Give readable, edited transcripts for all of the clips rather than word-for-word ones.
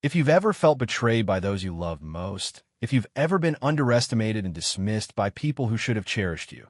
If you've ever felt betrayed by those you loved most, if you've ever been underestimated and dismissed by people who should have cherished you,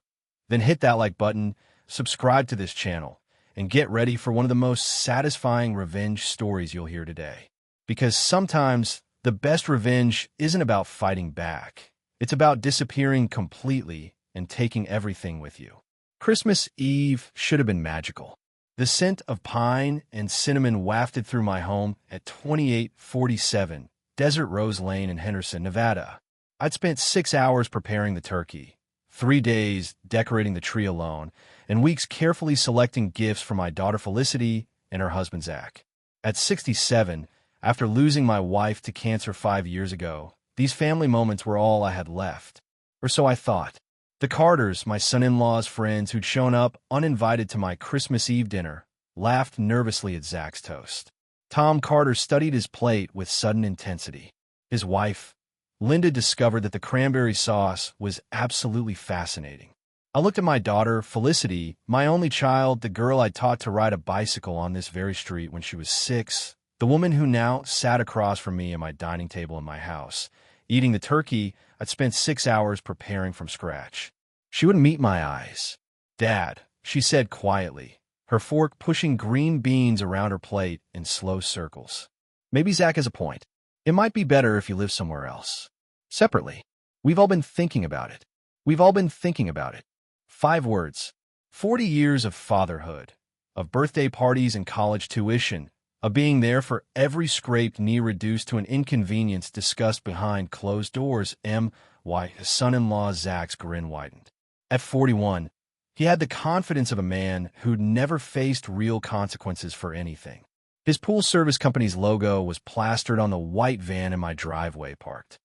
then hit that like button, subscribe to this channel, and get ready for one of the most satisfying revenge stories you'll hear today. Because sometimes the best revenge isn't about fighting back. It's about disappearing completely and taking everything with you. Christmas Eve should have been magical. The scent of pine and cinnamon wafted through my home at 2847 Desert Rose Lane in Henderson, Nevada. I'd spent 6 hours preparing the turkey, 3 days decorating the tree alone, and weeks carefully selecting gifts for my daughter Felicity and her husband Zach. At 67, after losing my wife to cancer 5 years ago, these family moments were all I had left. Or so I thought. The Carters, my son-in-law's friends who'd shown up uninvited to my Christmas Eve dinner, laughed nervously at Zach's toast. Tom Carter studied his plate with sudden intensity. His wife, Linda, discovered that the cranberry sauce was absolutely fascinating. I looked at my daughter, Felicity, my only child, the girl I taught to ride a bicycle on this very street when she was 6, the woman who now sat across from me at my dining table in my house. Eating the turkey I'd spent 6 hours preparing from scratch. She wouldn't meet my eyes. "Dad," she said quietly, her fork pushing green beans around her plate in slow circles. "Maybe Zach has a point. It might be better if you live somewhere else. Separately. We've all been thinking about it. We've all been thinking about it." 5 words. 40 years of fatherhood, of birthday parties and college tuition, of being there for every scraped knee reduced to an inconvenience discussed behind closed doors. My son-in-law Zach's grin widened. At 41, he had the confidence of a man who'd never faced real consequences for anything. His pool service company's logo was plastered on the white van in my driveway parked.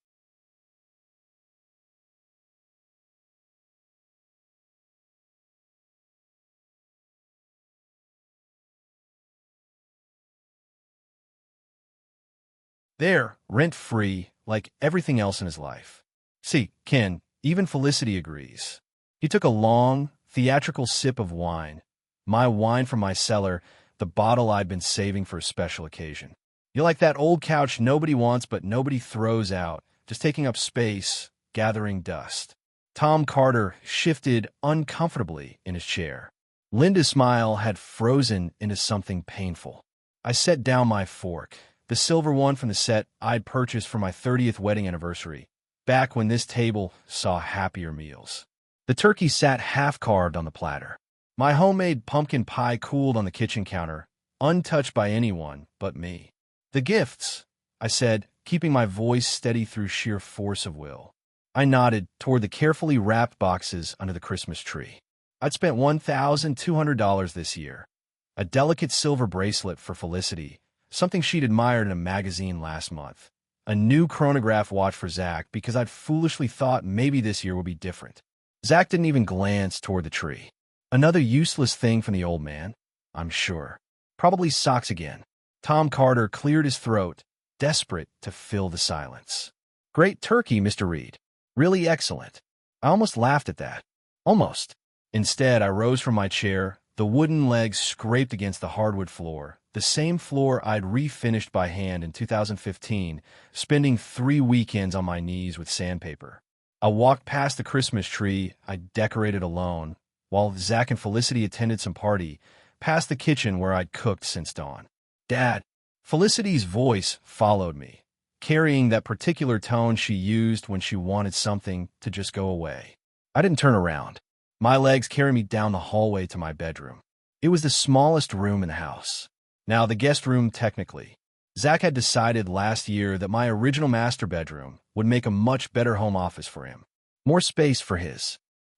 There, rent-free, like everything else in his life. See, Ken, even Felicity agrees. He took a long, theatrical sip of wine, my wine from my cellar, the bottle I'd been saving for a special occasion. "You're like that old couch nobody wants but nobody throws out, just taking up space, gathering dust." Tom Carter shifted uncomfortably in his chair. Linda's smile had frozen into something painful. I set down my fork, the silver one from the set I'd purchased for my 30th wedding anniversary, back when this table saw happier meals. The turkey sat half-carved on the platter. My homemade pumpkin pie cooled on the kitchen counter, untouched by anyone but me. "The gifts," I said, keeping my voice steady through sheer force of will. I nodded toward the carefully wrapped boxes under the Christmas tree. I'd spent $1,200 this year. A delicate silver bracelet for Felicity, something she'd admired in a magazine last month. A new chronograph watch for Zach because I'd foolishly thought maybe this year would be different. Zach didn't even glance toward the tree. Another useless thing from the old man, I'm sure. Probably socks again. Tom Carter cleared his throat, desperate to fill the silence. "Great turkey, Mr. Reed. Really excellent." I almost laughed at that. Almost. Instead, I rose from my chair, the wooden legs scraped against the hardwood floor, the same floor I'd refinished by hand in 2015, spending 3 weekends on my knees with sandpaper. I walked past the Christmas tree I'd decorated alone, while Zach and Felicity attended some party, past the kitchen where I'd cooked since dawn. "Dad." Felicity's voice followed me, carrying that particular tone she used when she wanted something to just go away. I didn't turn around. My legs carried me down the hallway to my bedroom. It was the smallest room in the house. Now, the guest room, technically. Zach had decided last year that my original master bedroom would make a much better home office for him. More space for his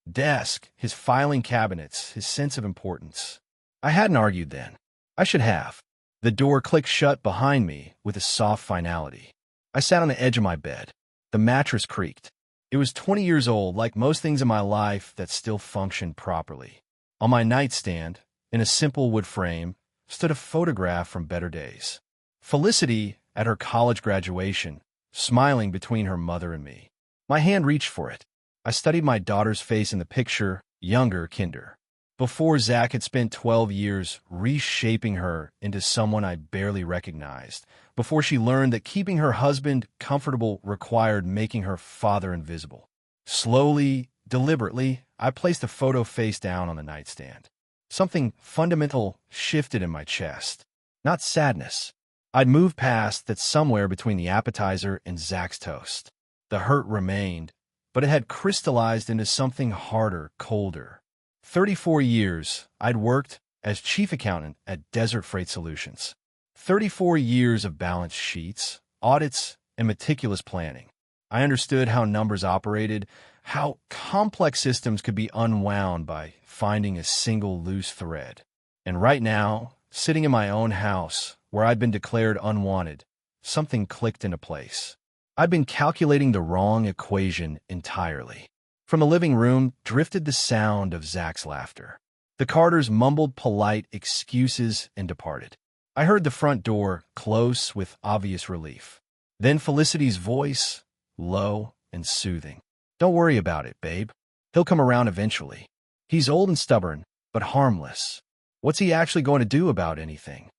desk, his filing cabinets, his sense of importance. I hadn't argued then. I should have. The door clicked shut behind me with a soft finality. I sat on the edge of my bed. The mattress creaked. It was 20 years old, like most things in my life that still functioned properly. On my nightstand, in a simple wood frame, stood a photograph from better days. Felicity at her college graduation, smiling between her mother and me. My hand reached for it. I studied my daughter's face in the picture, younger, kinder. Before Zach had spent 12 years reshaping her into someone I barely recognized, before she learned that keeping her husband comfortable required making her father invisible. Slowly, deliberately, I placed the photo face down on the nightstand. Something fundamental shifted in my chest. Not sadness. I'd moved past that somewhere between the appetizer and Zach's toast. The hurt remained, but it had crystallized into something harder, colder. 34 years, I'd worked as chief accountant at Desert Freight Solutions. 34 years of balance sheets, audits, and meticulous planning. I understood how numbers operated, how complex systems could be unwound by finding a single loose thread. And right now, sitting in my own house, where I'd been declared unwanted, something clicked into place. I'd been calculating the wrong equation entirely. From the living room drifted the sound of Zach's laughter. The Carters mumbled polite excuses and departed. I heard the front door close with obvious relief. Then Felicity's voice, low and soothing. "Don't worry about it, babe. He'll come around eventually. He's old and stubborn, but harmless. What's he actually going to do about anything?"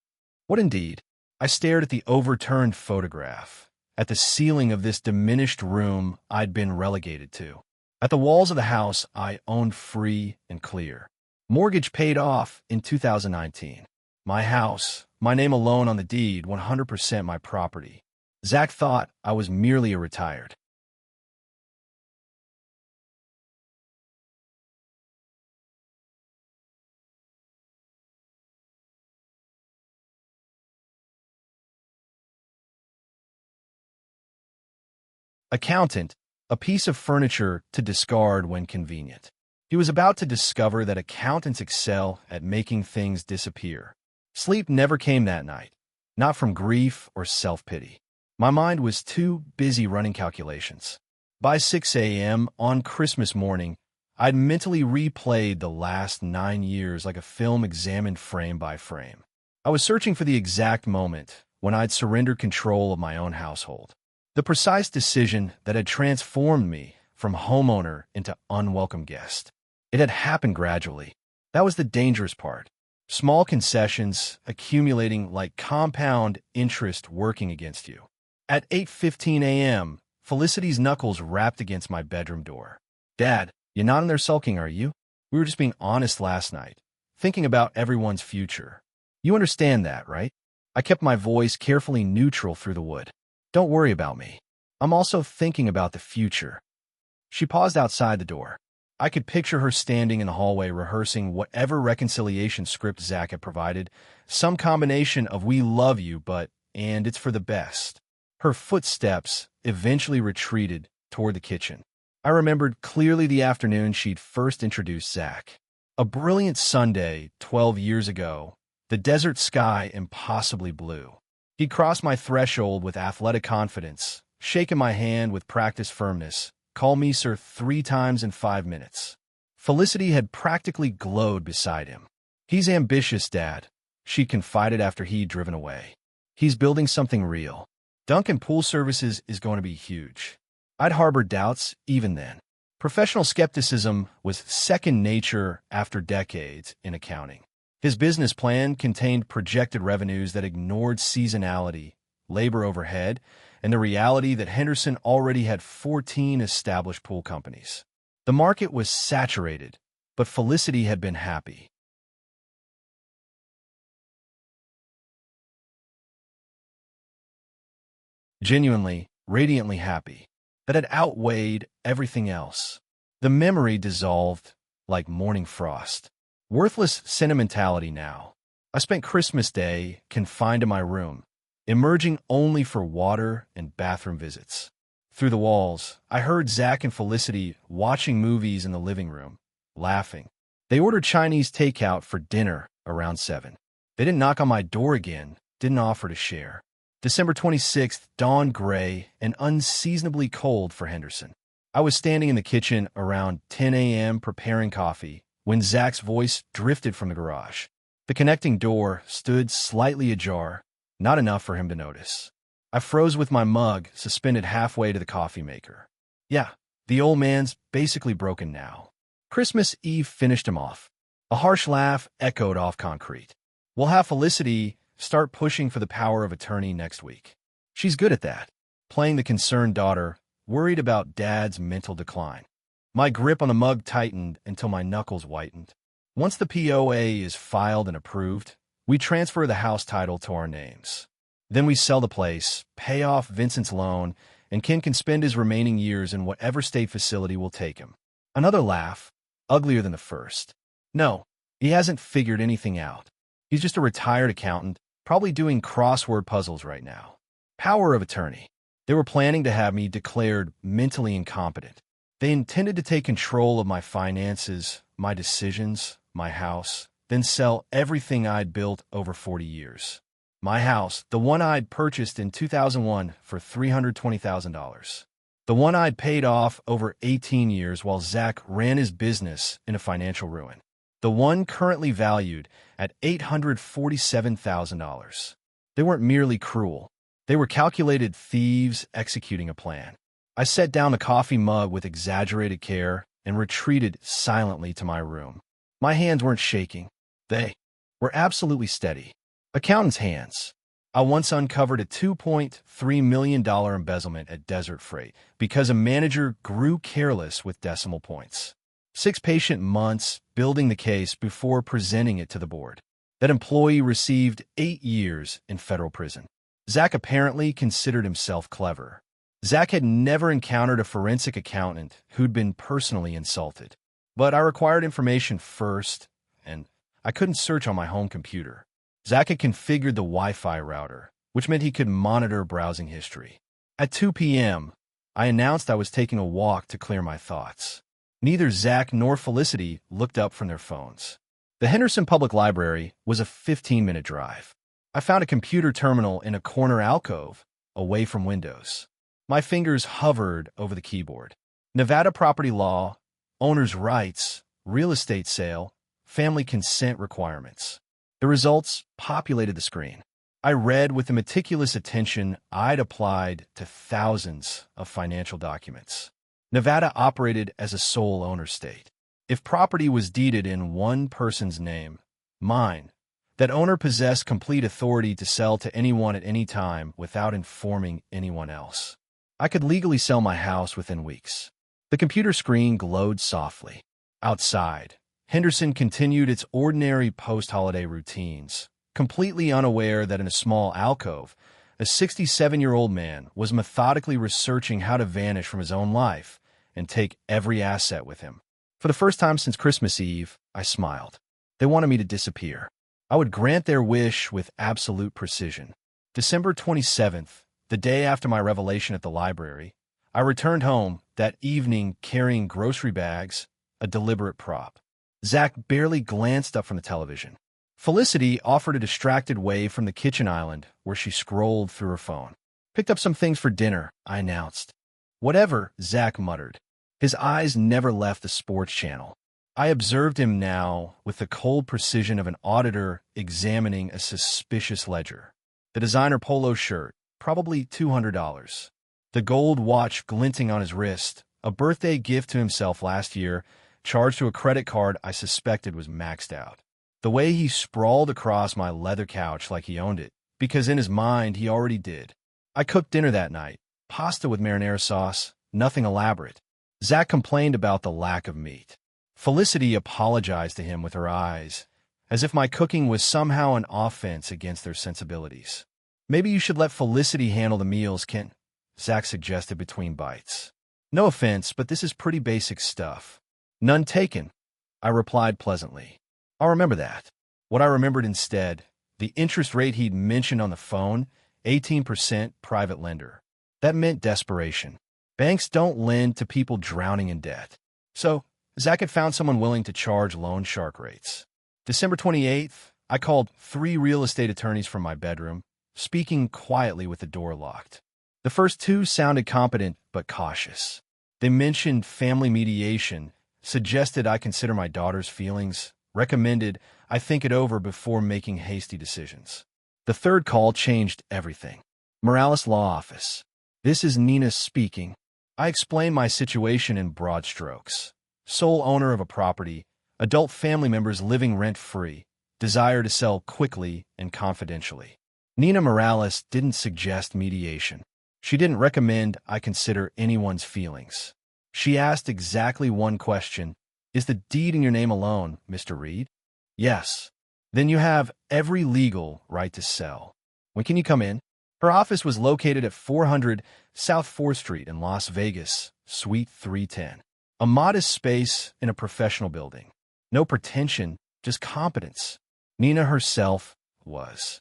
What indeed? I stared at the overturned photograph, at the ceiling of this diminished room I'd been relegated to, at the walls of the house I owned free and clear. Mortgage paid off in 2019. My house, my name alone on the deed, 100% my property. Zach thought I was merely a retired accountant, a piece of furniture to discard when convenient. He was about to discover that accountants excel at making things disappear. Sleep never came that night, not from grief or self-pity. My mind was too busy running calculations. By 6 a.m. on Christmas morning, I'd mentally replayed the last 9 years like a film examined frame by frame. I was searching for the exact moment when I'd surrendered control of my own household. The precise decision that had transformed me from homeowner into unwelcome guest. It had happened gradually. That was the dangerous part. Small concessions accumulating like compound interest working against you. At 8:15 a.m., Felicity's knuckles rapped against my bedroom door. "Dad, you're not in there sulking, are you? We were just being honest last night, thinking about everyone's future. You understand that, right?" I kept my voice carefully neutral through the wood. "Don't worry about me. I'm also thinking about the future." She paused outside the door. I could picture her standing in the hallway rehearsing whatever reconciliation script Zach had provided, some combination of "we love you, but" and "it's for the best." Her footsteps eventually retreated toward the kitchen. I remembered clearly the afternoon she'd first introduced Zach. A brilliant Sunday 12 years ago, the desert sky impossibly blue. He'd crossed my threshold with athletic confidence, shaken my hand with practiced firmness, called me sir 3 times in 5 minutes. Felicity had practically glowed beside him. "He's ambitious, Dad," she confided after he'd driven away. "He's building something real. Duncan Pool Services is going to be huge." I'd harbored doubts even then. Professional skepticism was second nature after decades in accounting. His business plan contained projected revenues that ignored seasonality, labor overhead, and the reality that Henderson already had 14 established pool companies. The market was saturated, but Felicity had been happy. Genuinely, radiantly happy. That had outweighed everything else. The memory dissolved like morning frost. Worthless sentimentality now. I spent Christmas Day confined to my room, emerging only for water and bathroom visits. Through the walls, I heard Zach and Felicity watching movies in the living room, laughing. They ordered Chinese takeout for dinner around 7. They didn't knock on my door again, didn't offer to share. December 26th dawned gray and unseasonably cold for Henderson. I was standing in the kitchen around 10 a.m. preparing coffee when Zach's voice drifted from the garage. The connecting door stood slightly ajar, not enough for him to notice. I froze with my mug suspended halfway to the coffee maker. Yeah, the old man's basically broken now. Christmas Eve finished him off. A harsh laugh echoed off concrete. We'll have Felicity start pushing for the power of attorney next week. She's good at that, playing the concerned daughter, worried about Dad's mental decline. My grip on the mug tightened until my knuckles whitened. Once the POA is filed and approved, we transfer the house title to our names. Then we sell the place, pay off Vincent's loan, and Ken can spend his remaining years in whatever state facility will take him. Another laugh, uglier than the first. No, he hasn't figured anything out. He's just a retired accountant, probably doing crossword puzzles right now. Power of attorney. They were planning to have me declared mentally incompetent. They intended to take control of my finances, my decisions, my house, then sell everything I'd built over 40 years. My house, the one I'd purchased in 2001 for $320,000. The one I'd paid off over 18 years while Zach ran his business in a financial ruin. The one currently valued at $847,000. They weren't merely cruel. They were calculated thieves executing a plan. I set down the coffee mug with exaggerated care and retreated silently to my room. My hands weren't shaking. They were absolutely steady. Accountant's hands. I once uncovered a $2.3 million embezzlement at Desert Freight because a manager grew careless with decimal points. 6 patient months building the case before presenting it to the board. That employee received 8 years in federal prison. Zach apparently considered himself clever. Zach had never encountered a forensic accountant who'd been personally insulted. But I required information first, and I couldn't search on my home computer. Zach had configured the Wi-Fi router, which meant he could monitor browsing history. At 2 p.m., I announced I was taking a walk to clear my thoughts. Neither Zach nor Felicity looked up from their phones. The Henderson Public Library was a 15-minute drive. I found a computer terminal in a corner alcove, away from windows. My fingers hovered over the keyboard. Nevada property law, owner's rights, real estate sale, family consent requirements. The results populated the screen. I read with the meticulous attention I'd applied to thousands of financial documents. Nevada operated as a sole owner state. If property was deeded in one person's name, mine, that owner possessed complete authority to sell to anyone at any time without informing anyone else. I could legally sell my house within weeks. The computer screen glowed softly. Outside, Henderson continued its ordinary post-holiday routines, completely unaware that in a small alcove, a 67-year-old man was methodically researching how to vanish from his own life and take every asset with him. For the first time since Christmas Eve, I smiled. They wanted me to disappear. I would grant their wish with absolute precision. December 27th, the day after my revelation at the library, I returned home that evening carrying grocery bags, a deliberate prop. Zach barely glanced up from the television. Felicity offered a distracted wave from the kitchen island where she scrolled through her phone. Picked up some things for dinner, I announced. Whatever, Zach muttered. His eyes never left the sports channel. I observed him now with the cold precision of an auditor examining a suspicious ledger. The designer polo shirt, probably $200. The gold watch glinting on his wrist, a birthday gift to himself last year, charged to a credit card I suspected was maxed out. The way he sprawled across my leather couch like he owned it, because in his mind he already did. I cooked dinner that night, pasta with marinara sauce, nothing elaborate. Zach complained about the lack of meat. Felicity apologized to him with her eyes, as if my cooking was somehow an offense against their sensibilities. Maybe you should let Felicity handle the meals, Ken, Zach suggested between bites. No offense, but this is pretty basic stuff. None taken, I replied pleasantly. I'll remember that. What I remembered instead, the interest rate he'd mentioned on the phone, 18% private lender. That meant desperation. Banks don't lend to people drowning in debt. So, Zach had found someone willing to charge loan shark rates. December 28th, I called 3 real estate attorneys from my bedroom, speaking quietly with the door locked. The first 2 sounded competent but cautious. They mentioned family mediation, suggested I consider my daughter's feelings, recommended I think it over before making hasty decisions. The third call changed everything. Morales Law Office. This is Nina speaking. I explained my situation in broad strokes. Sole owner of a property, Adult family members living rent-free, desire to sell quickly and confidentially. Nina Morales didn't suggest mediation. She didn't recommend I consider anyone's feelings. She asked exactly one question: is the deed in your name alone, Mr. Reed? Yes. Then you have every legal right to sell. When can you come in? Her office was located at 400 South 4th Street in Las Vegas, Suite 310. A modest space in a professional building. No pretension, just competence. Nina herself was.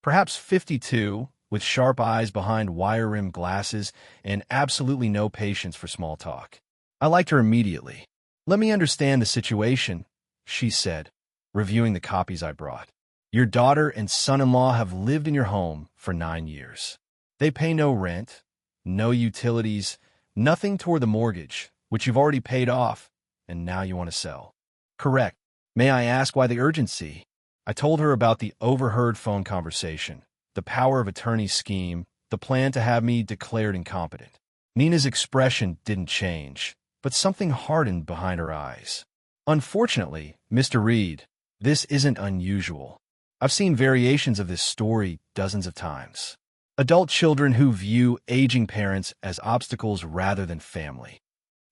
Perhaps 52, with sharp eyes behind wire-rimmed glasses and absolutely no patience for small talk. I liked her immediately. "Let me understand the situation," she said, reviewing the copies I brought. "Your daughter and son-in-law have lived in your home for 9 years. They pay no rent, no utilities, nothing toward the mortgage, which you've already paid off, and now you want to sell." "Correct. May I ask why the urgency?" I told her about the overheard phone conversation, the power of attorney scheme, the plan to have me declared incompetent. Nina's expression didn't change, but something hardened behind her eyes. "Unfortunately, Mr. Reed, this isn't unusual. I've seen variations of this story dozens of times. Adult children who view aging parents as obstacles rather than family.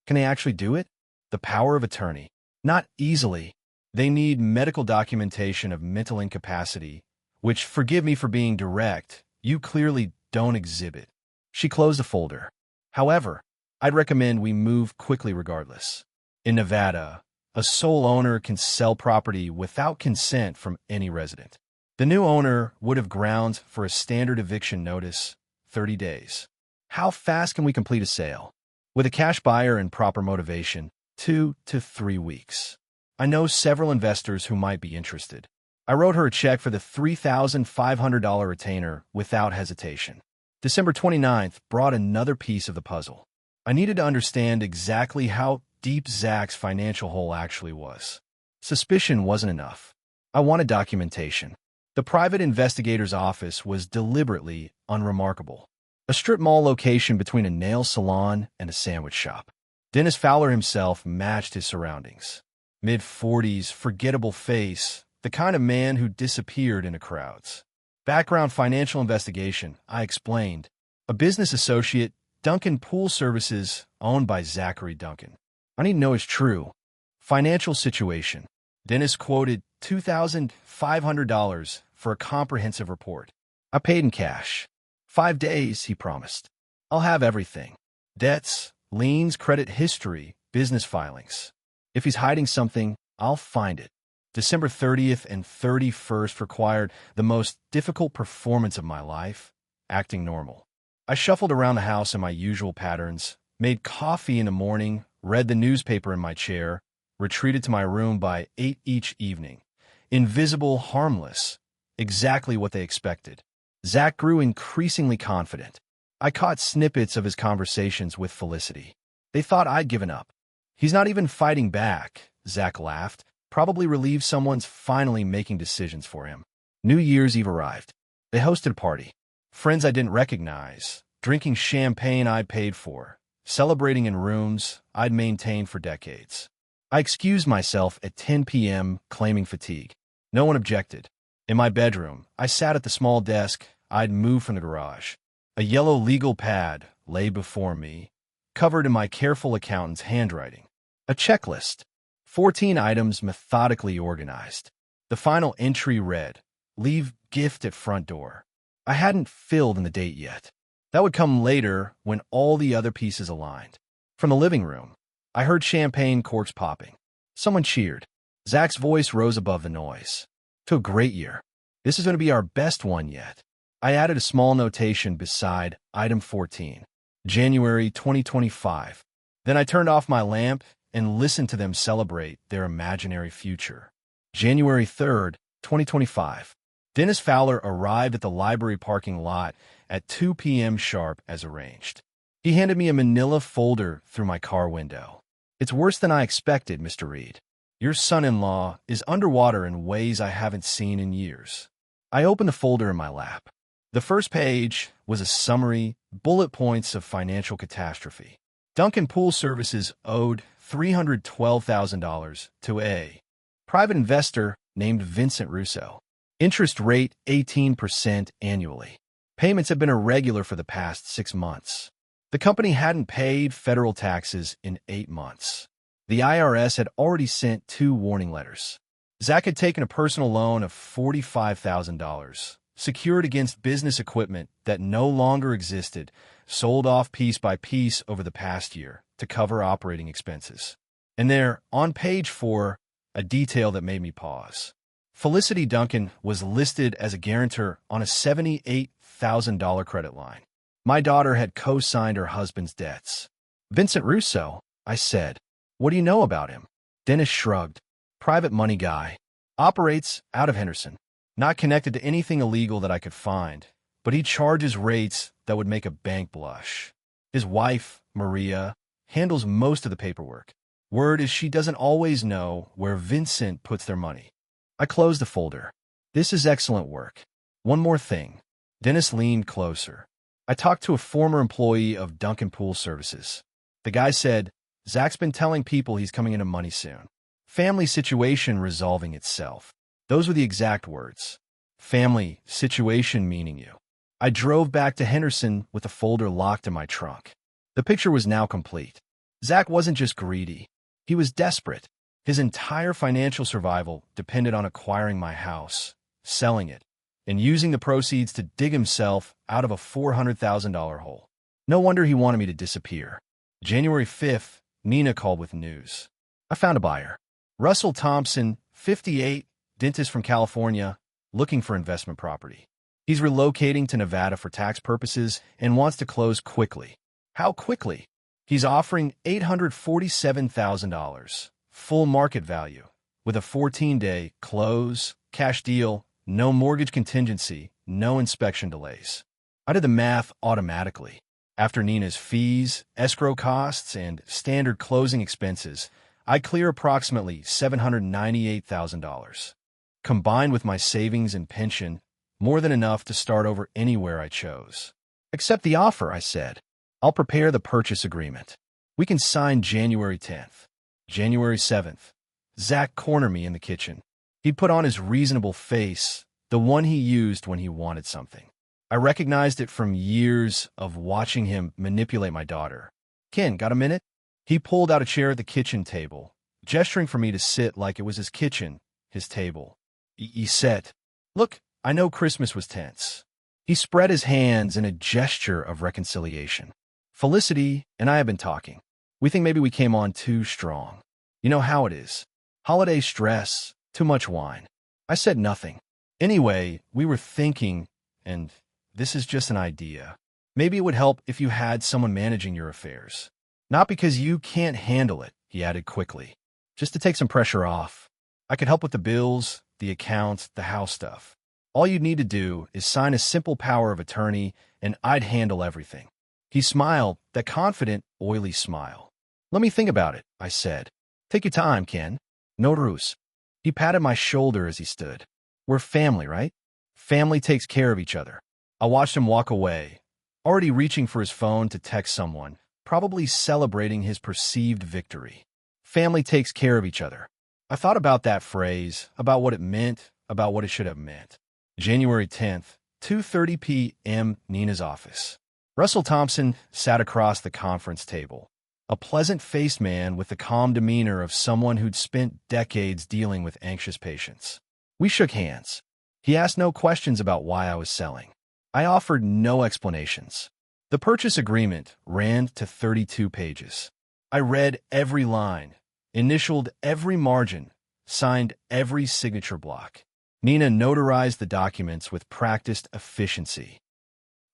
Can they actually do it? The power of attorney. Not easily. They need medical documentation of mental incapacity, which, forgive me for being direct, you clearly don't exhibit." She closed the folder. "However, I'd recommend we move quickly regardless. In Nevada, a sole owner can sell property without consent from any resident. The new owner would have grounds for a standard eviction notice, 30 days. How fast can we complete a sale? With a cash buyer and proper motivation, 2 to 3 weeks. I know several investors who might be interested." I wrote her a check for the $3,500 retainer without hesitation. December 29th brought another piece of the puzzle. I needed to understand exactly how deep Zach's financial hole actually was. Suspicion wasn't enough. I wanted documentation. The private investigator's office was deliberately unremarkable. A strip mall location between a nail salon and a sandwich shop. Dennis Fowler himself matched his surroundings. Mid-40s, forgettable face, the kind of man who disappeared into crowds. Background: financial investigation, I explained. A business associate, Duncan Pool Services, owned by Zachary Duncan. I need to know is true. Financial situation. Dennis quoted $2,500 for a comprehensive report. I paid in cash. 5 days, he promised. I'll have everything. Debts, liens, credit history, business filings. If he's hiding something, I'll find it. December 30th and 31st required the most difficult performance of my life, acting normal. I shuffled around the house in my usual patterns, made coffee in the morning, read the newspaper in my chair, retreated to my room by 8 each evening. Invisible, harmless, exactly what they expected. Zach grew increasingly confident. I caught snippets of his conversations with Felicity. They thought I'd given up. "He's not even fighting back," Zach laughed, probably relieved someone's finally making decisions for him. New Year's Eve arrived. They hosted a party. Friends I didn't recognize, drinking champagne I paid for, celebrating in rooms I'd maintained for decades. I excused myself at 10 p.m., claiming fatigue. No one objected. In my bedroom, I sat at the small desk I'd moved from the garage. A yellow legal pad lay before me, covered in my careful accountant's handwriting. A checklist. 14 items methodically organized. The final entry read, "Leave gift at front door." I hadn't filled in the date yet. That would come later when all the other pieces aligned. From the living room, I heard champagne corks popping. Someone cheered. Zach's voice rose above the noise. "To a great year. This is going to be our best one yet." I added a small notation beside item 14, January 2025. Then I turned off my lamp and listened to them celebrate their imaginary future. January 3rd, 2025. Dennis Fowler arrived at the library parking lot at 2 p.m. sharp as arranged. He handed me a manila folder through my car window. "It's worse than I expected, Mr. Reed. Your son-in-law is underwater in ways I haven't seen in years." I opened the folder in my lap. The first page was a summary, bullet points of financial catastrophe. Duncan Pool Services owed $312,000 to A. Private investor named Vincent Russo. Interest rate 18% annually. Payments have been irregular for the past 6 months. The company hadn't paid federal taxes in 8 months. The IRS had already sent 2 warning letters. Zach had taken a personal loan of $45,000, secured against business equipment that no longer existed, sold off piece by piece over the past year to cover operating expenses. And there, on page 4, a detail that made me pause. Felicity Duncan was listed as a guarantor on a $78,000 credit line. My daughter had co-signed her husband's debts. Vincent Russo, I said. What do you know about him? Dennis shrugged. Private money guy. Operates out of Henderson. Not connected to anything illegal that I could find, but he charges rates that would make a bank blush. His wife, Maria, handles most of the paperwork. Word is she doesn't always know where Vincent puts their money. I closed the folder. This is excellent work. One more thing. Dennis leaned closer. I talked to a former employee of Duncan Pool Services. The guy said, Zach's been telling people he's coming into money soon. Family situation resolving itself. Those were the exact words. Family situation meaning you. I drove back to Henderson with the folder locked in my trunk. The picture was now complete. Zach wasn't just greedy. He was desperate. His entire financial survival depended on acquiring my house, selling it, and using the proceeds to dig himself out of a $400,000 hole. No wonder he wanted me to disappear. January 5th, Nina called with news. I found a buyer. Russell Thompson, 58, dentist from California, looking for investment property. He's relocating to Nevada for tax purposes and wants to close quickly. How quickly? He's offering $847,000, full market value, with a 14-day close, cash deal, no mortgage contingency, no inspection delays. I did the math automatically. After Nina's fees, escrow costs, and standard closing expenses, I clear approximately $798,000. Combined with my savings and pension, more than enough to start over anywhere I chose. Accept the offer, I said. I'll prepare the purchase agreement. We can sign January 10th. January 7th. Zach cornered me in the kitchen. He'd put on his reasonable face, the one he used when he wanted something. I recognized it from years of watching him manipulate my daughter. Ken, got a minute? He pulled out a chair at the kitchen table, gesturing for me to sit like it was his kitchen, his table. He said, Look, I know Christmas was tense. He spread his hands in a gesture of reconciliation. Felicity and I have been talking. We think maybe we came on too strong. You know how it is. Holiday stress, too much wine. I said nothing. Anyway, we were thinking, and this is just an idea. Maybe it would help if you had someone managing your affairs. Not because you can't handle it, he added quickly. Just to take some pressure off. I could help with the bills, the accounts, the house stuff. All you'd need to do is sign a simple power of attorney, and I'd handle everything. He smiled, that confident, oily smile. Let me think about it, I said. Take your time, Ken. No ruse. He patted my shoulder as he stood. We're family, right? Family takes care of each other. I watched him walk away, already reaching for his phone to text someone, probably celebrating his perceived victory. Family takes care of each other. I thought about that phrase, about what it meant, about what it should have meant. January 10th, 2:30 p.m., Nina's office. Russell Thompson sat across the conference table, a pleasant-faced man with the calm demeanor of someone who'd spent decades dealing with anxious patients. We shook hands. He asked no questions about why I was selling. I offered no explanations. The purchase agreement ran to 32 pages. I read every line, initialed every margin, signed every signature block. Nina notarized the documents with practiced efficiency.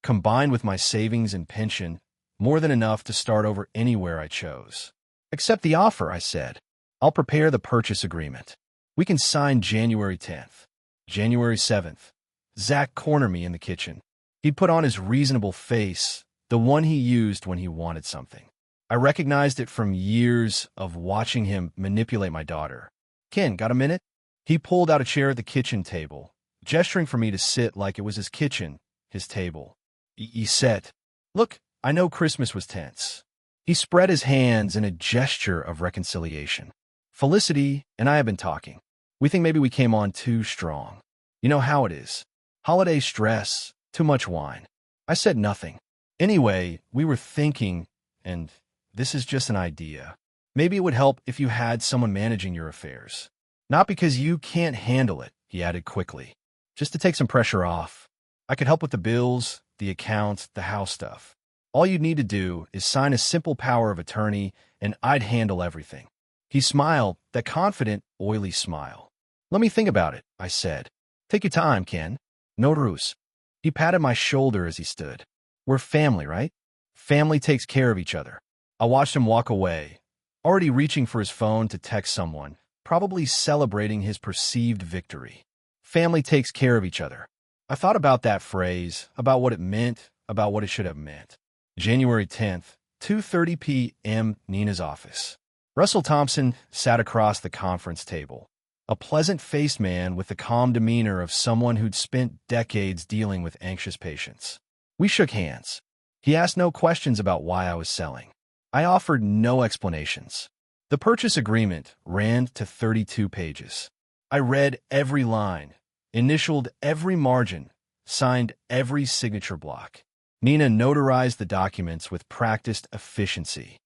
Combined with my savings and pension, more than enough to start over anywhere I chose. Accept the offer, I said. I'll prepare the purchase agreement. We can sign January 10th. January 7th. Zach cornered me in the kitchen. He'd put on his reasonable face, the one he used when he wanted something. I recognized it from years of watching him manipulate my daughter. Ken, got a minute? He pulled out a chair at the kitchen table, gesturing for me to sit like it was his kitchen, his table. He said, Look, I know Christmas was tense. He spread his hands in a gesture of reconciliation. Felicity and I have been talking. We think maybe we came on too strong. You know how it is. Holiday stress, too much wine. I said nothing. Anyway, we were thinking, and this is just an idea. Maybe it would help if you had someone managing your affairs. Not because you can't handle it, he added quickly. Just to take some pressure off. I could help with the bills, the accounts, the house stuff. All you'd need to do is sign a simple power of attorney, and I'd handle everything. He smiled, that confident, oily smile. Let me think about it, I said. Take your time, Ken. No ruse. He patted my shoulder as he stood. We're family, right? Family takes care of each other. I watched him walk away, already reaching for his phone to text someone, probably celebrating his perceived victory. Family takes care of each other. I thought about that phrase, about what it meant, about what it should have meant. January 10th, 2:30 p.m., Nina's office. Russell Thompson sat across the conference table, a pleasant-faced man with the calm demeanor of someone who'd spent decades dealing with anxious patients. We shook hands. He asked no questions about why I was selling. I offered no explanations. The purchase agreement ran to 32 pages. I read every line, initialed every margin, signed every signature block. Nina notarized the documents with practiced efficiency.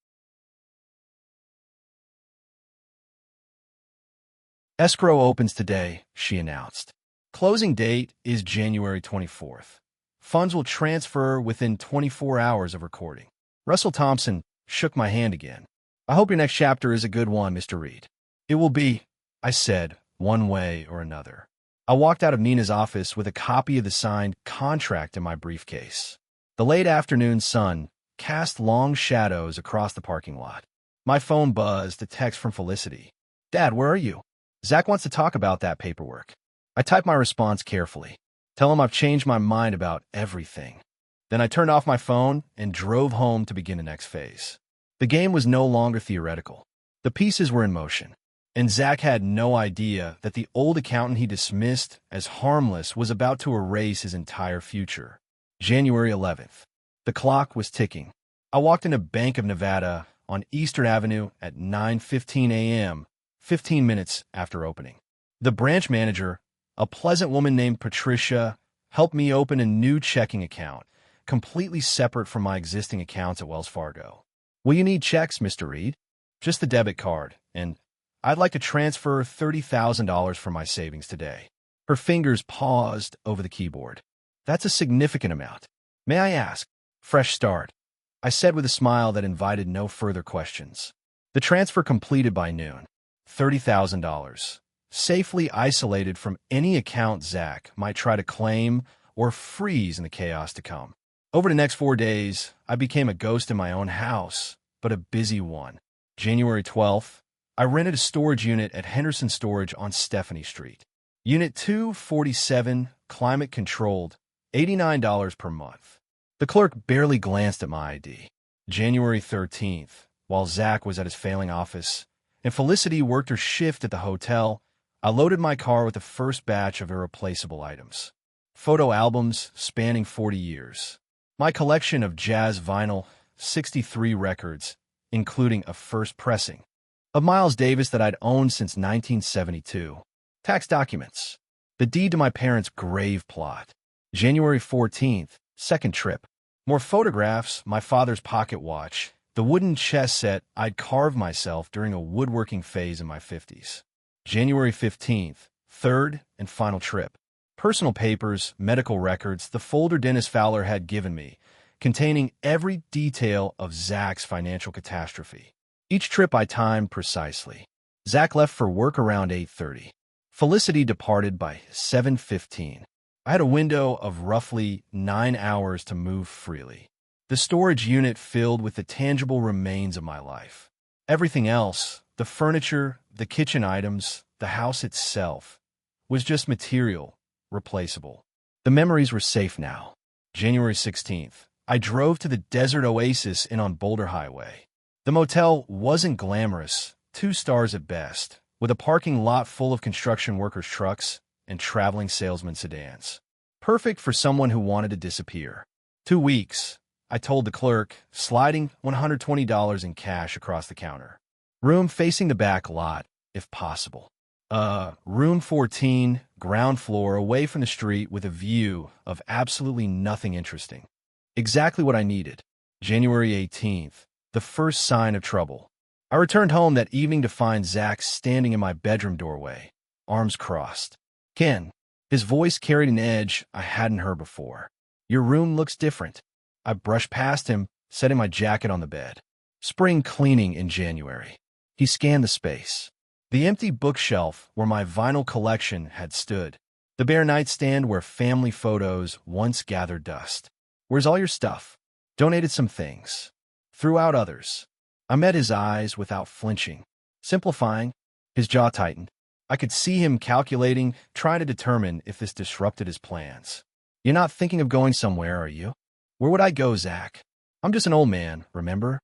Escrow opens today, she announced. Closing date is January 24th. Funds will transfer within 24 hours of recording. Russell Thompson shook my hand again. I hope your next chapter is a good one, Mr. Reed. It will be, I said, one way or another. I walked out of Nina's office with a copy of the signed contract in my briefcase. The late afternoon sun cast long shadows across the parking lot. My phone buzzed, a text from Felicity. Dad, where are you? Zach wants to talk about that paperwork. I typed my response carefully. Tell him I've changed my mind about everything. Then I turned off my phone and drove home to begin the next phase. The game was no longer theoretical. The pieces were in motion. And Zach had no idea that the old accountant he dismissed as harmless was about to erase his entire future. January 11th. The clock was ticking. I walked into Bank of Nevada on Eastern Avenue at 9:15 a.m., 15 minutes after opening. The branch manager, a pleasant woman named Patricia, helped me open a new checking account, completely separate from my existing accounts at Wells Fargo. Will you need checks, Mr. Reed? Just the debit card, and I'd like to transfer $30,000 from my savings today. Her fingers paused over the keyboard. That's a significant amount. May I ask? Fresh start, I said with a smile that invited no further questions. The transfer completed by noon. $30,000. Safely isolated from any account Zach might try to claim or freeze in the chaos to come. Over the next 4 days, I became a ghost in my own house, but a busy one. January 12th, I rented a storage unit at Henderson Storage on Stephanie Street. Unit 247, climate-controlled, $89 per month. The clerk barely glanced at my ID. January 13th, while Zach was at his failing office and Felicity worked her shift at the hotel, I loaded my car with the first batch of irreplaceable items. Photo albums spanning 40 years. My collection of jazz vinyl, 63 records, including a first pressing of Miles Davis that I'd owned since 1972. Tax documents. The deed to my parents' grave plot. January 14th, second trip. More photographs, my father's pocket watch, the wooden chess set I'd carved myself during a woodworking phase in my 50s. January 15th, third and final trip. Personal papers, medical records, the folder Dennis Fowler had given me, containing every detail of Zach's financial catastrophe. Each trip I timed precisely. Zach left for work around 8:30. Felicity departed by 7:15. I had a window of roughly 9 hours to move freely. The storage unit filled with the tangible remains of my life. Everything else, the furniture, the kitchen items, the house itself, was just material, replaceable. The memories were safe now. January 16th, I drove to the Desert Oasis Inn on Boulder Highway. The motel wasn't glamorous, 2 stars at best, with a parking lot full of construction workers' trucks and traveling salesman sedans. Perfect for someone who wanted to disappear. 2 weeks, I told the clerk, sliding $120 in cash across the counter. Room facing the back lot, if possible. Room 14, ground floor, away from the street with a view of absolutely nothing interesting. Exactly what I needed. January 18th, the first sign of trouble. I returned home that evening to find Zach standing in my bedroom doorway, arms crossed. Ken, his voice carried an edge I hadn't heard before. Your room looks different. I brushed past him, setting my jacket on the bed. Spring cleaning in January. He scanned the space. The empty bookshelf where my vinyl collection had stood. The bare nightstand where family photos once gathered dust. Where's all your stuff? Donated some things. Threw out others. I met his eyes without flinching. Simplifying, his jaw tightened. I could see him calculating, trying to determine if this disrupted his plans. You're not thinking of going somewhere, are you? Where would I go, Zach? I'm just an old man, remember?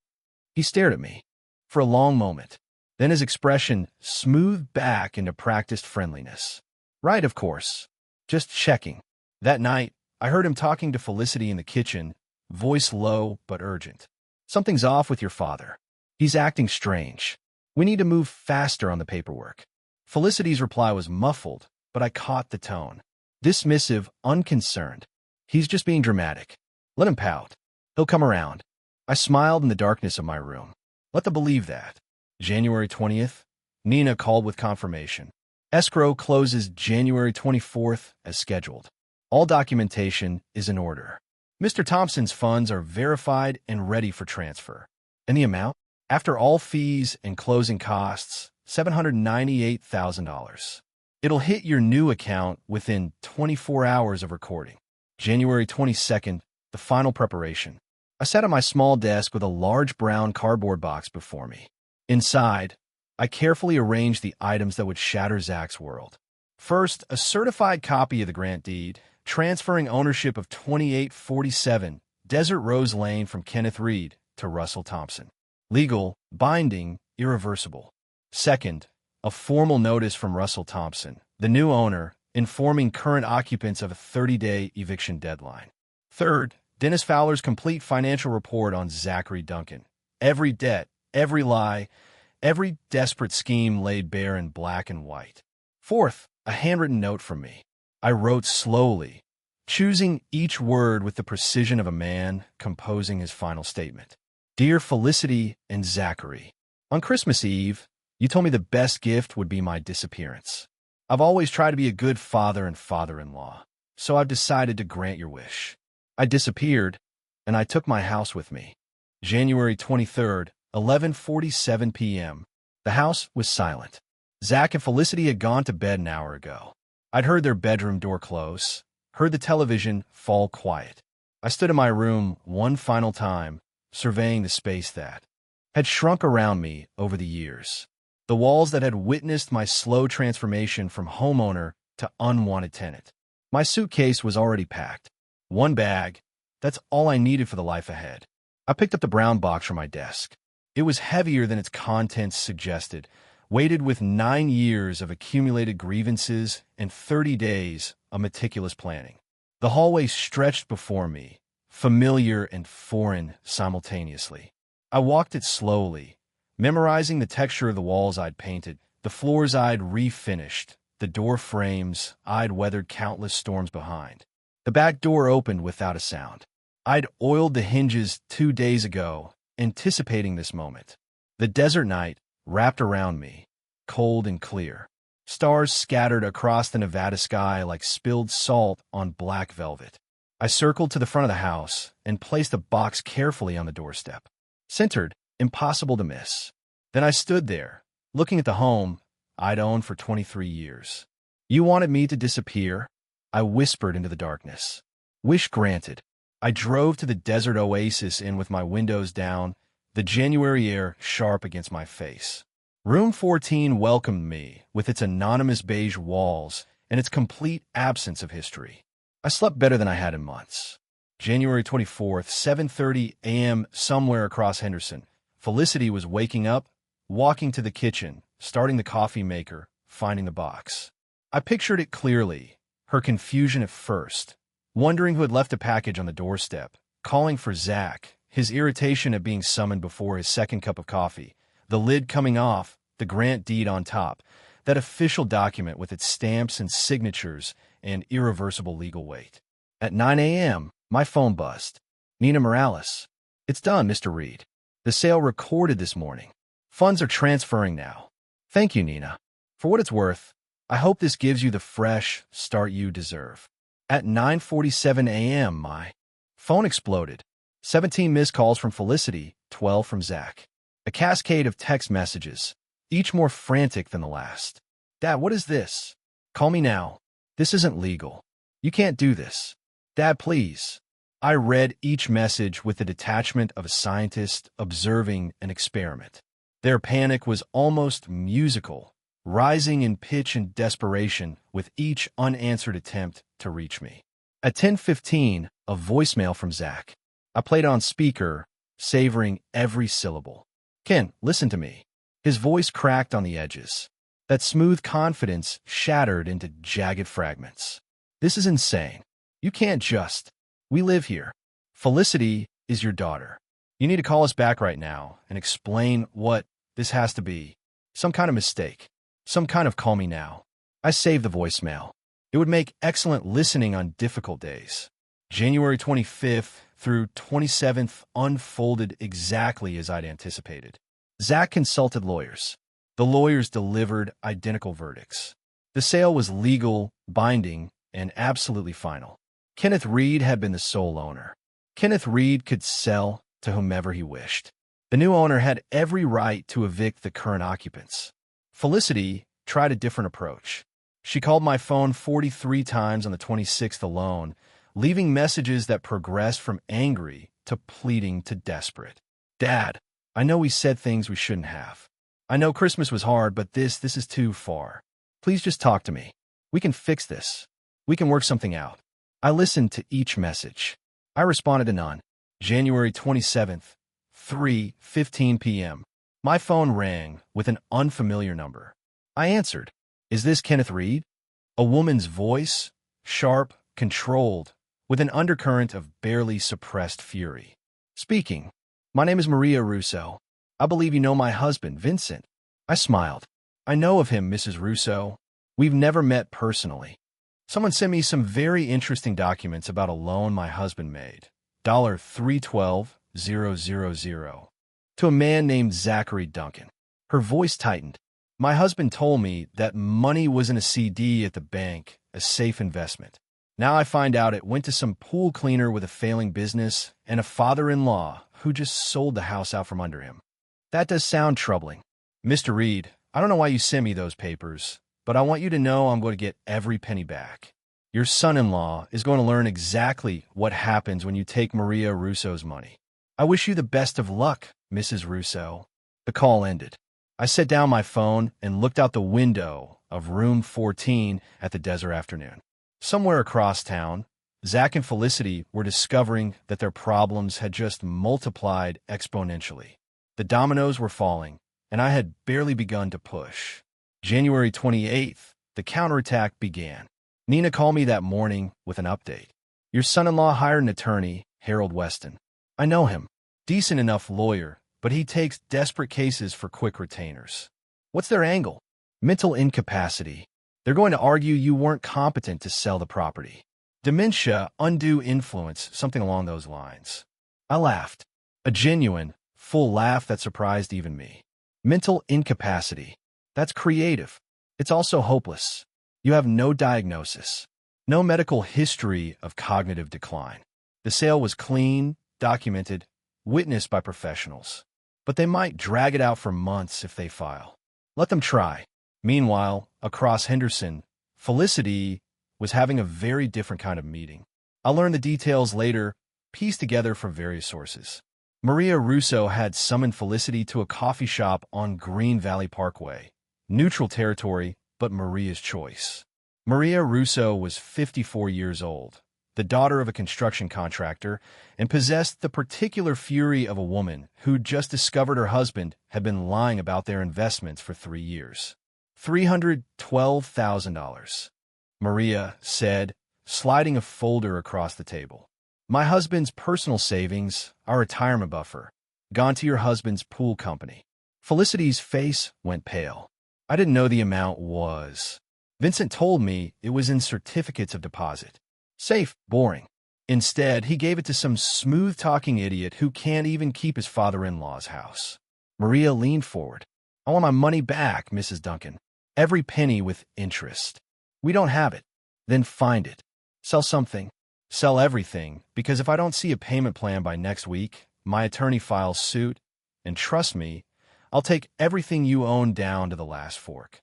He stared at me for a long moment. Then his expression smoothed back into practiced friendliness. Right, of course. Just checking. That night, I heard him talking to Felicity in the kitchen, voice low but urgent. Something's off with your father. He's acting strange. We need to move faster on the paperwork. Felicity's reply was muffled, but I caught the tone. Dismissive, unconcerned. He's just being dramatic. Let him pout. He'll come around. I smiled in the darkness of my room. Let them believe that. January 20th, Nina called with confirmation. Escrow closes January 24th as scheduled. All documentation is in order. Mr. Thompson's funds are verified and ready for transfer. And the amount? After all fees and closing costs, $798,000. It'll hit your new account within 24 hours of recording. January 22nd, the final preparation. I sat at my small desk with a large brown cardboard box before me. Inside, I carefully arranged the items that would shatter Zach's world. First, a certified copy of the grant deed, transferring ownership of 2847 Desert Rose Lane from Kenneth Reed to Russell Thompson. Legal, binding, irreversible. Second, a formal notice from Russell Thompson, the new owner, informing current occupants of a 30-day eviction deadline. Third, Dennis Fowler's complete financial report on Zachary Duncan. Every debt, every lie, every desperate scheme laid bare in black and white. Fourth, a handwritten note from me. I wrote slowly, choosing each word with the precision of a man composing his final statement. Dear Felicity and Zachary, on Christmas Eve, you told me the best gift would be my disappearance. I've always tried to be a good father and father-in-law, so I've decided to grant your wish. I disappeared, and I took my house with me. January 23rd, 11:47 p.m. The house was silent. Zach and Felicity had gone to bed an hour ago. I'd heard their bedroom door close, heard the television fall quiet. I stood in my room one final time, surveying the space that had shrunk around me over the years. The walls that had witnessed my slow transformation from homeowner to unwanted tenant. My suitcase was already packed. One bag, that's all I needed for the life ahead. I picked up the brown box from my desk. It was heavier than its contents suggested, weighted with 9 years of accumulated grievances and 30 days of meticulous planning. The hallway stretched before me, familiar and foreign simultaneously. I walked it slowly, memorizing the texture of the walls I'd painted, the floors I'd refinished, the door frames I'd weathered countless storms behind. The back door opened without a sound. I'd oiled the hinges 2 days ago, anticipating this moment. The desert night wrapped around me, cold and clear. Stars scattered across the Nevada sky like spilled salt on black velvet. I circled to the front of the house and placed the box carefully on the doorstep. Centered, impossible to miss. Then I stood there, looking at the home I'd owned for 23 years. You wanted me to disappear? I whispered into the darkness. Wish granted. I drove to the desert oasis inn with my windows down, the January air sharp against my face. Room 14 welcomed me with its anonymous beige walls and its complete absence of history. I slept better than I had in months. January 24th, 7:30 a.m. somewhere across Henderson. Felicity was waking up, walking to the kitchen, starting the coffee maker, finding the box. I pictured it clearly, her confusion at first, wondering who had left a package on the doorstep, calling for Zach, his irritation at being summoned before his second cup of coffee, the lid coming off, the grant deed on top, That official document with its stamps and signatures and irreversible legal weight. At 9 a.m., my phone buzzed. Nina Morales. It's done, Mr. Reed. The sale recorded this morning. Funds are transferring now. Thank you, Nina. For what it's worth, I hope this gives you the fresh start you deserve. At 9:47 a.m., my phone exploded. 17 missed calls from Felicity, 12 from Zach. A cascade of text messages, each more frantic than the last. Dad, what is this? Call me now. This isn't legal. You can't do this. Dad, please. I read each message with the detachment of a scientist observing an experiment. Their panic was almost musical, rising in pitch and desperation with each unanswered attempt to reach me. At 10:15, a voicemail from Zach. I played on speaker, savoring every syllable. Ken, listen to me. His voice cracked on the edges. That smooth confidence shattered into jagged fragments. This is insane. You can't just. We live here. Felicity is your daughter. You need to call us back right now and explain what this has to be. Some kind of mistake. Some kind of call me now. I saved the voicemail. It would make excellent listening on difficult days. January 25th through 27th unfolded exactly as I'd anticipated. Zach consulted lawyers. The lawyers delivered identical verdicts. The sale was legal, binding, and absolutely final. Kenneth Reed had been the sole owner. Kenneth Reed could sell to whomever he wished. The new owner had every right to evict the current occupants. Felicity tried a different approach. She called my phone 43 times on the 26th alone, leaving messages that progressed from angry to pleading to desperate. Dad, I know we said things we shouldn't have. I know Christmas was hard, but this is too far. Please just talk to me. We can fix this. We can work something out. I listened to each message. I responded to none. January 27th, 3:15 p.m. My phone rang with an unfamiliar number. I answered. Is this Kenneth Reed? A woman's voice, sharp, controlled, with an undercurrent of barely suppressed fury. Speaking. My name is Maria Russo. I believe you know my husband, Vincent. I smiled. I know of him, Mrs. Russo. We've never met personally. Someone sent me some very interesting documents about a loan my husband made. $312,000 to a man named Zachary Duncan. Her voice tightened. My husband told me that money was in a CD at the bank, a safe investment. Now I find out it went to some pool cleaner with a failing business and a father-in-law who just sold the house out from under him. That does sound troubling. Mr. Reed, I don't know why you sent me those papers, but I want you to know I'm going to get every penny back. Your son-in-law is going to learn exactly what happens when you take Maria Russo's money. I wish you the best of luck, Mrs. Russo. The call ended. I set down my phone and looked out the window of room 14 at the desert afternoon. Somewhere across town, Zach and Felicity were discovering that their problems had just multiplied exponentially. The dominoes were falling, and I had barely begun to push. January 28th, the counterattack began. Nina called me that morning with an update. Your son-in-law hired an attorney, Harold Weston. I know him. Decent enough lawyer, but he takes desperate cases for quick retainers. What's their angle? Mental incapacity. They're going to argue you weren't competent to sell the property. Dementia, undue influence, something along those lines. I laughed. A genuine, full laugh that surprised even me. Mental incapacity. That's creative. It's also hopeless. You have no diagnosis, no medical history of cognitive decline. The sale was clean, documented, witnessed by professionals. But they might drag it out for months if they file. Let them try. Meanwhile, across Henderson, Felicity was having a very different kind of meeting. I'll learn the details later, pieced together from various sources. Maria Russo had summoned Felicity to a coffee shop on Green Valley Parkway. Neutral territory, but Maria's choice. Maria Russo was 54 years old, the daughter of a construction contractor, and possessed the particular fury of a woman who'd just discovered her husband had been lying about their investments for 3 years. $312,000. Maria said, sliding a folder across the table. My husband's personal savings, our retirement buffer, gone to your husband's pool company. Felicity's face went pale. I didn't know the amount was. Vincent told me it was in certificates of deposit. Safe, boring. Instead, he gave it to some smooth-talking idiot who can't even keep his father-in-law's house. Maria leaned forward. I want my money back, Mrs. Duncan. Every penny with interest. We don't have it. Then find it. Sell something. Sell everything, because if I don't see a payment plan by next week, my attorney files suit, and trust me, I'll take everything you own down to the last fork.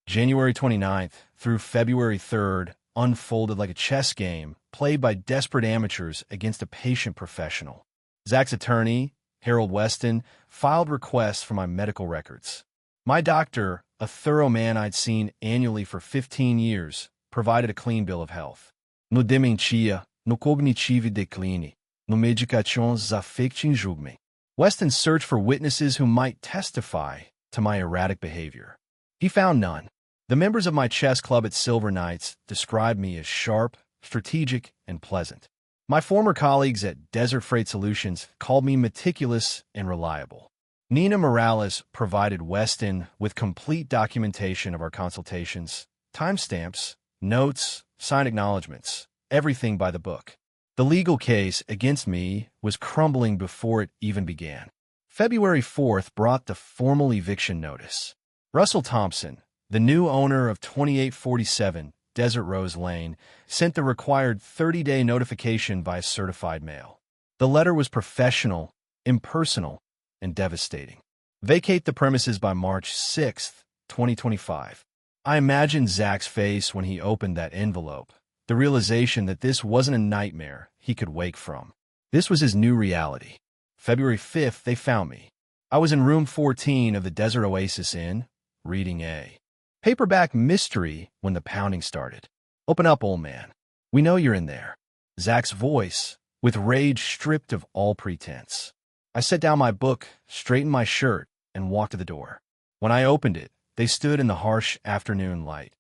January 29th through February 3rd unfolded like a chess game played by desperate amateurs against a patient professional. Zach's attorney, Harold Weston, filed requests for my medical records. My doctor, a thorough man I'd seen annually for 15 years, provided a clean bill of health. No dementia, no cognitivo decline, no medicações affecting julgame. Weston searched for witnesses who might testify to my erratic behavior. He found none. The members of my chess club at Silver Knights described me as sharp, strategic, and pleasant. My former colleagues at Desert Freight Solutions called me meticulous and reliable. Nina Morales provided Weston with complete documentation of our consultations, timestamps, notes, signed acknowledgments, everything by the book. The legal case against me was crumbling before it even began. February 4th brought the formal eviction notice. Russell Thompson, the new owner of 2847 Desert Rose Lane, sent the required 30-day notification by certified mail. The letter was professional, impersonal, and devastating. Vacate the premises by March 6th, 2025. I imagined Zach's face when he opened that envelope, the realization that this wasn't a nightmare he could wake from. This was his new reality. February 5th, they found me. I was in room 14 of the Desert Oasis Inn, reading a paperback mystery when the pounding started. Open up, old man. We know you're in there. Zach's voice, with rage stripped of all pretense. I set down my book, straightened my shirt, and walked to the door. When I opened it, they stood in the harsh afternoon light,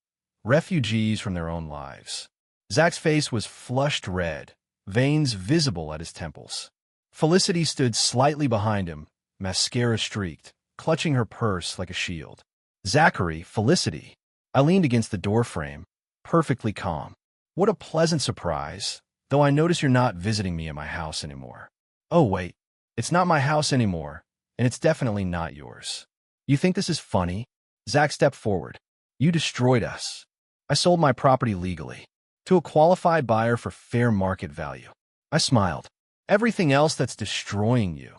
refugees from their own lives. Zach's face was flushed red, veins visible at his temples. Felicity stood slightly behind him, mascara streaked, clutching her purse like a shield. Zachary, Felicity. I leaned against the doorframe, perfectly calm. What a pleasant surprise, though I notice you're not visiting me at my house anymore. Oh, wait, it's not my house anymore, and it's definitely not yours. You think this is funny? Zach stepped forward. You destroyed us. I sold my property legally, to a qualified buyer for fair market value. I smiled. Everything else that's destroying you,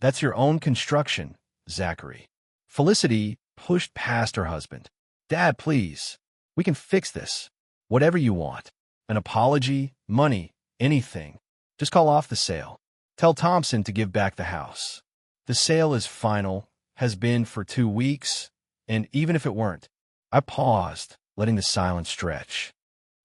that's your own construction, Zachary. Felicity pushed past her husband. Dad, please. We can fix this. Whatever you want. An apology, money, anything. Just call off the sale. Tell Thompson to give back the house. The sale is final, has been for 2 weeks, and even if it weren't. I paused, letting the silence stretch.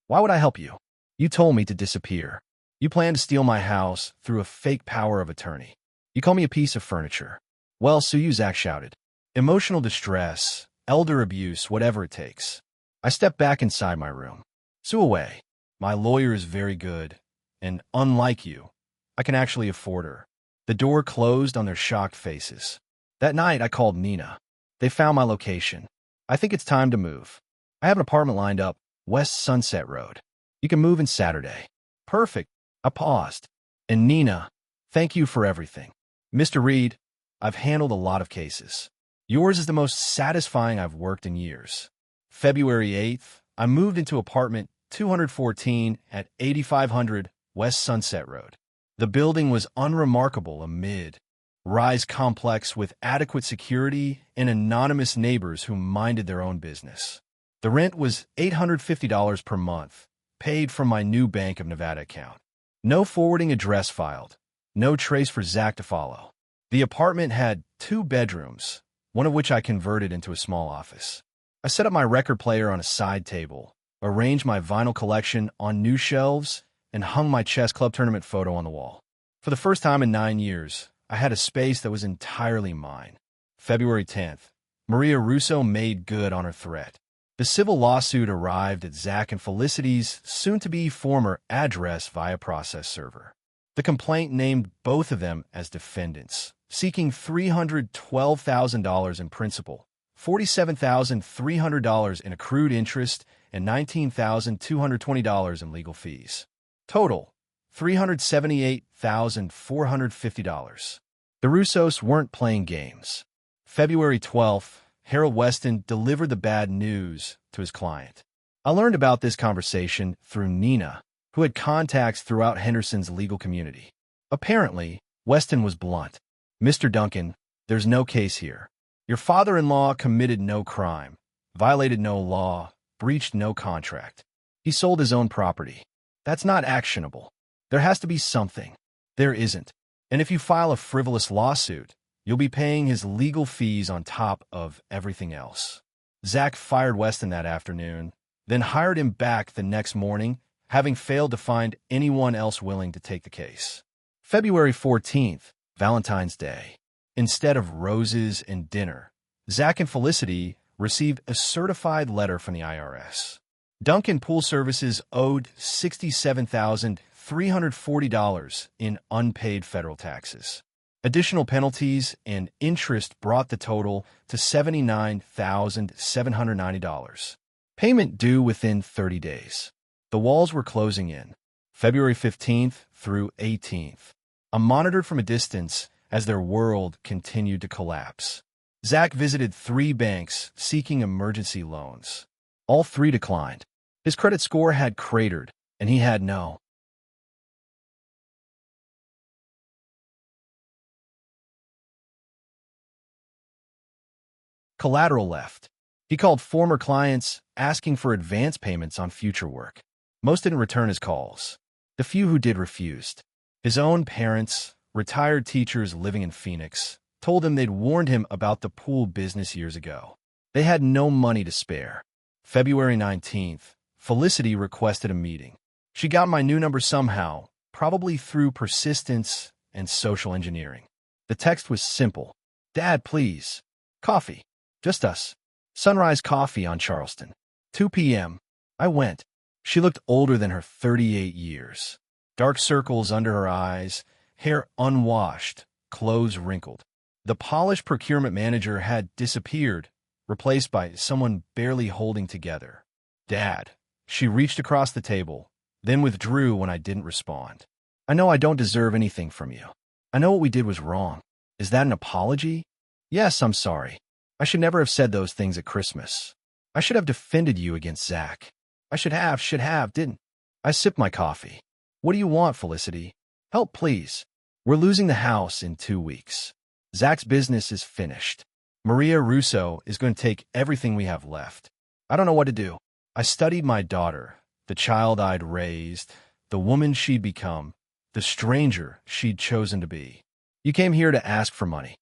Why would I help you? You told me to disappear. You plan to steal my house through a fake power of attorney. You call me a piece of furniture. Well, sue you, Zach shouted. Emotional distress, elder abuse, whatever it takes. I stepped back inside my room. Sue away. My lawyer is very good, and unlike you, I can actually afford her. The door closed on their shocked faces. That night, I called Nina. They found my location. I think it's time to move. I have an apartment lined up, West Sunset Road. You can move in Saturday. Perfect. I paused. And Nina, thank you for everything. Mr. Reed, I've handled a lot of cases. Yours is the most satisfying I've worked in years. February 8th, I moved into apartment 214 at 8500 West Sunset Road. The building was unremarkable, a mid-rise complex with adequate security and anonymous neighbors who minded their own business. The rent was $850 per month, paid from my new Bank of Nevada account. No forwarding address filed, no trace for Zach to follow. The apartment had 2 bedrooms, one of which I converted into a small office. I set up my record player on a side table, arranged my vinyl collection on new shelves, and hung my chess club tournament photo on the wall. For the first time in 9 years, I had a space that was entirely mine. February 10th, Maria Russo made good on her threat. The civil lawsuit arrived at Zach and Felicity's soon-to-be former address via process server. The complaint named both of them as defendants, seeking $312,000 in principal, $47,300 in accrued interest, and $19,220 in legal fees. Total, $378,450. The Russos weren't playing games. February 12th, Harold Weston delivered the bad news to his client. I learned about this conversation through Nina, who had contacts throughout Henderson's legal community. Apparently, Weston was blunt. "Mr. Duncan, there's no case here. Your father-in-law committed no crime, violated no law, breached no contract. He sold his own property. That's not actionable. There has to be something. There isn't. And if you file a frivolous lawsuit, you'll be paying his legal fees on top of everything else." Zach fired Weston that afternoon, then hired him back the next morning, having failed to find anyone else willing to take the case. February 14th, Valentine's Day. Instead of roses and dinner, Zach and Felicity received a certified letter from the IRS. Duncan Pool Services owed $67,340 in unpaid federal taxes. Additional penalties and interest brought the total to $79,790. Payment due within 30 days. The walls were closing in. February 15th through 18th. I'm monitored from a distance as their world continued to collapse. Zach visited 3 banks seeking emergency loans. All 3 declined. His credit score had cratered, and he had no collateral left. He called former clients asking for advance payments on future work. Most didn't return his calls. The few who did refused. His own parents, retired teachers living in Phoenix, told him they'd warned him about the pool business years ago. They had no money to spare. February 19th, Felicity requested a meeting. She got my new number somehow, probably through persistence and social engineering. The text was simple. "Dad, please. Coffee. Just us. Sunrise Coffee on Charleston. 2 p.m. I went. She looked older than her 38 years. Dark circles under her eyes, hair unwashed, clothes wrinkled. The polished procurement manager had disappeared, replaced by someone barely holding together. "Dad." She reached across the table, then withdrew when I didn't respond. "I know I don't deserve anything from you. I know what we did was wrong. Is that an apology?" "Yes, I'm sorry. I should never have said those things at Christmas. I should have defended you against Zach. I should have, didn't." I sipped my coffee. "What do you want, Felicity? Help, please. We're losing the house in 2 weeks. Zach's business is finished. Maria Russo is going to take everything we have left. I don't know what to do." I studied my daughter, the child I'd raised, the woman she'd become, the stranger she'd chosen to be. "You came here to ask for money."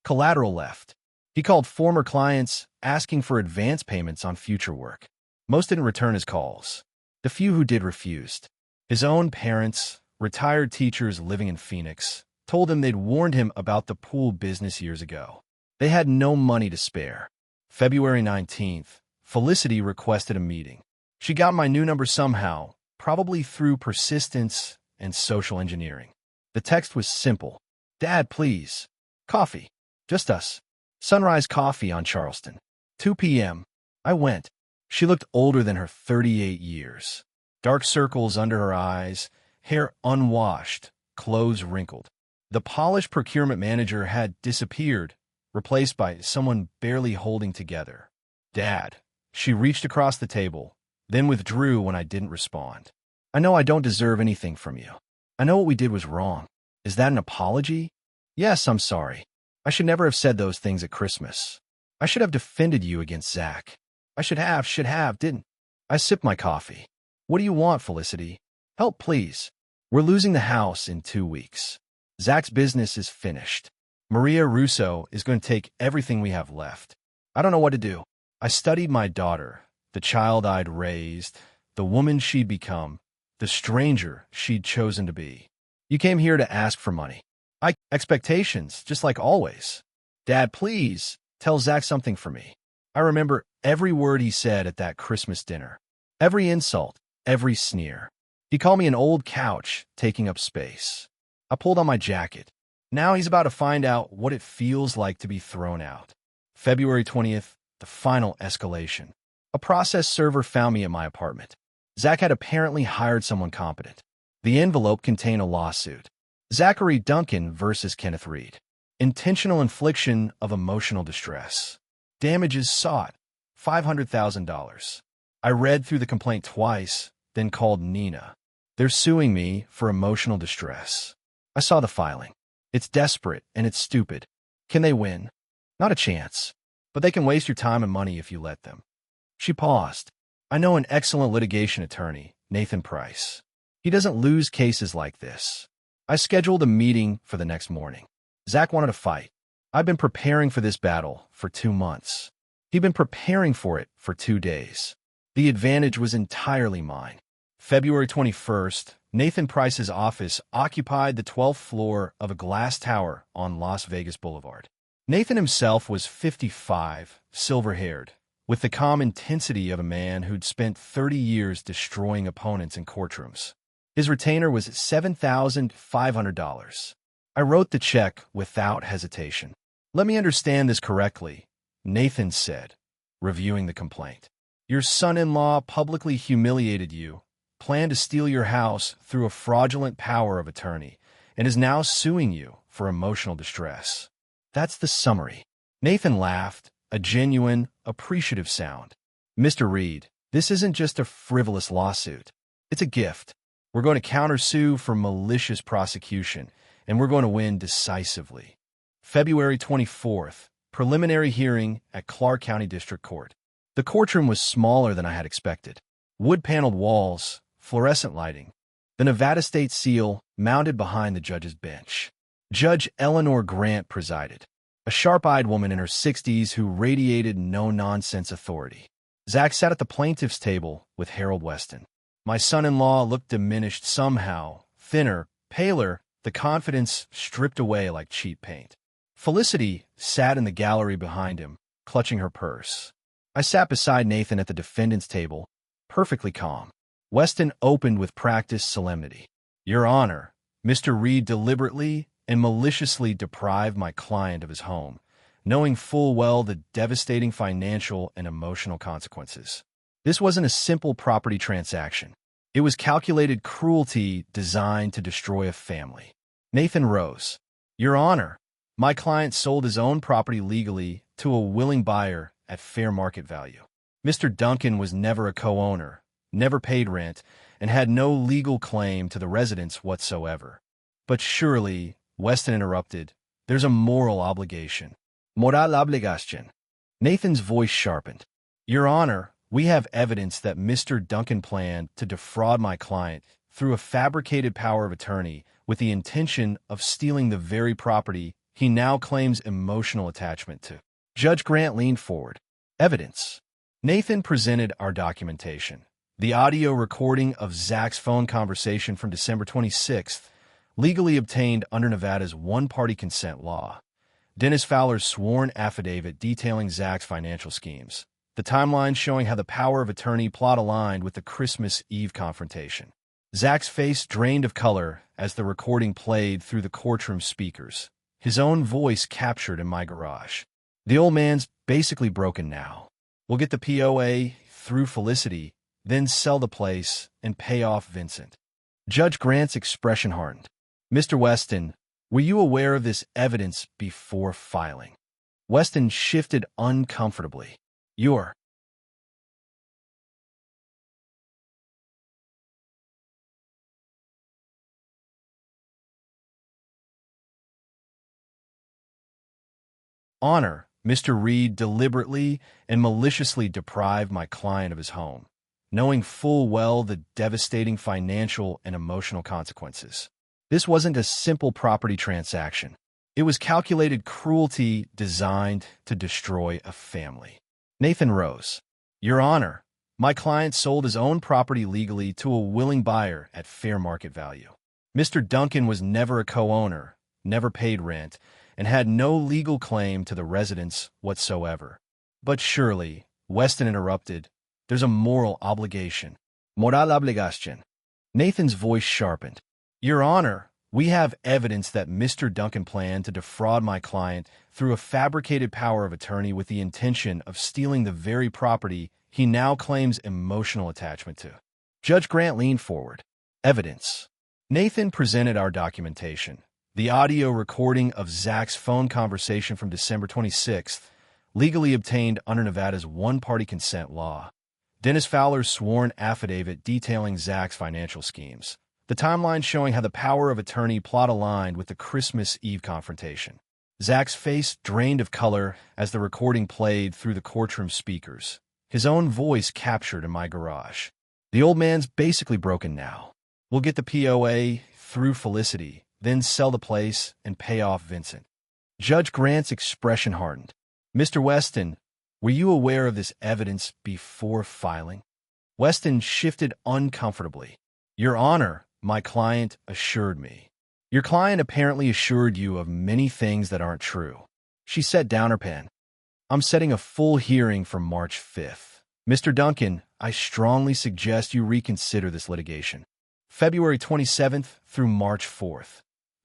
Collateral left. He called former clients asking for advance payments on future work. Most didn't return his calls. The few who did refused. His own parents, retired teachers living in Phoenix, told him they'd warned him about the pool business years ago. They had no money to spare. February 19th, Felicity requested a meeting. She got my new number somehow, probably through persistence and social engineering. The text was simple. "Dad, please. Coffee. Just us. Sunrise Coffee on Charleston. 2 p.m. I went. She looked older than her 38 years. Dark circles under her eyes, hair unwashed, clothes wrinkled. The polished procurement manager had disappeared, replaced by someone barely holding together. "Dad." She reached across the table, then withdrew when I didn't respond. "I know I don't deserve anything from you. I know what we did was wrong. Is that an apology?" "Yes, I'm sorry. I should never have said those things at Christmas. I should have defended you against Zach. I should have, didn't." I sipped my coffee. "What do you want, Felicity? Help, please. We're losing the house in 2 weeks. Zach's business is finished. Maria Russo is going to take everything we have left. I don't know what to do." I studied my daughter, the child I'd raised, the woman she'd become, the stranger she'd chosen to be. "You came here to ask for money." Expectations, just like always. "Dad, please, tell Zach something for me." I remember every word he said at that Christmas dinner. Every insult, every sneer. He called me an old couch taking up space. I pulled on my jacket. Now he's about to find out what it feels like to be thrown out. February 20th, the final escalation. A process server found me at my apartment. Zach had apparently hired someone competent. The envelope contained a lawsuit. Zachary Duncan versus Kenneth Reed. Intentional infliction of emotional distress. Damages sought, $500,000. I read through the complaint twice, then called Nina. They're suing me for emotional distress. I saw the filing. It's desperate and it's stupid. Can they win? Not a chance. But they can waste your time and money if you let them. She paused. I know an excellent litigation attorney, Nathan Price. He doesn't lose cases like this. I scheduled a meeting for the next morning. Zach wanted to fight. I've been preparing for this battle for 2 months. He'd been preparing for it for 2 days. The advantage was entirely mine. February 21st, Nathan Price's office occupied the 12th floor of a glass tower on Las Vegas Boulevard. Nathan himself was 55, silver-haired, with the calm intensity of a man who'd spent 30 years destroying opponents in courtrooms. His retainer was $7,500. I wrote the check without hesitation. Let me understand this correctly, Nathan said, reviewing the complaint. Your son-in-law publicly humiliated you, planned to steal your house through a fraudulent power of attorney, and is now suing you for emotional distress. That's the summary. Nathan laughed, a genuine, appreciative sound. Mr. Reed, this isn't just a frivolous lawsuit. It's a gift. We're going to countersue for malicious prosecution, and we're going to win decisively. February 24th, preliminary hearing at Clark County District Court. The courtroom was smaller than I had expected. Wood-paneled walls, fluorescent lighting. The Nevada State seal mounted behind the judge's bench. Judge Eleanor Grant presided, a sharp-eyed woman in her 60s who radiated no-nonsense authority. Zach sat at the plaintiff's table with Harold Weston. My son-in-law looked diminished somehow, thinner, paler, the confidence stripped away like cheap paint. Felicity sat in the gallery behind him, clutching her purse. I sat beside Nathan at the defendant's table, perfectly calm. Weston opened with practiced solemnity. Your Honor, Mr. Reed deliberately and maliciously deprived my client of his home, knowing full well the devastating financial and emotional consequences. This wasn't a simple property transaction. It was calculated cruelty designed to destroy a family. Nathan rose. Your Honor, my client sold his own property legally to a willing buyer at fair market value. Mr. Duncan was never a co-owner, never paid rent, and had no legal claim to the residence whatsoever. But surely, Weston interrupted, there's a moral obligation. Moral obligación. Nathan's voice sharpened. Your Honor, we have evidence that Mr. Duncan planned to defraud my client through a fabricated power of attorney with the intention of stealing the very property he now claims emotional attachment to. Judge Grant leaned forward. Evidence. Nathan presented our documentation. The audio recording of Zach's phone conversation from December 26th, legally obtained under Nevada's one-party consent law. Dennis Fowler's sworn affidavit detailing Zach's financial schemes. The timeline showing how the power of attorney plot aligned with the Christmas Eve confrontation. Zach's face drained of color as the recording played through the courtroom speakers, his own voice captured in my garage. The old man's basically broken now. We'll get the POA through Felicity, then sell the place and pay off Vincent. Judge Grant's expression hardened. Mr. Weston, were you aware of this evidence before filing? Weston shifted uncomfortably. Your Honor, Mr. Reed deliberately and maliciously deprived my client of his home, knowing full well the devastating financial and emotional consequences. This wasn't a simple property transaction. It was calculated cruelty designed to destroy a family. Nathan rose. Your Honor, my client sold his own property legally to a willing buyer at fair market value. Mr. Duncan was never a co-owner, never paid rent, and had no legal claim to the residence whatsoever. But surely, Weston interrupted, there's a moral obligation. Moral obligación. Nathan's voice sharpened. Your Honor, We have evidence that Mr. Duncan planned to defraud my client through a fabricated power of attorney with the intention of stealing the very property he now claims emotional attachment to. Judge Grant leaned forward. Evidence. Nathan presented our documentation. The audio recording of Zach's phone conversation from December 26th, legally obtained under Nevada's one-party consent law. Dennis Fowler's sworn affidavit detailing Zach's financial schemes. The timeline showing how the power of attorney plot aligned with the Christmas Eve confrontation. Zach's face drained of color as the recording played through the courtroom speakers. His own voice captured in my garage. The old man's basically broken now. We'll get the POA through Felicity, then sell the place and pay off Vincent. Judge Grant's expression hardened. Mr. Weston, were you aware of this evidence before filing? Weston shifted uncomfortably. Your Honor, my client assured me. Your client apparently assured you of many things that aren't true. She set down her pen. I'm setting a full hearing for March 5th. Mr. Duncan, I strongly suggest you reconsider this litigation. February 27th through March 4th.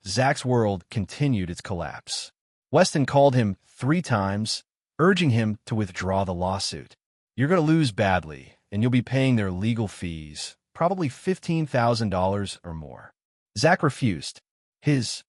Zach's world continued its collapse. Weston called him 3 times, urging him to withdraw the lawsuit. You're going to lose badly, and you'll be paying their legal fees, probably $15,000 or more. Zach refused. His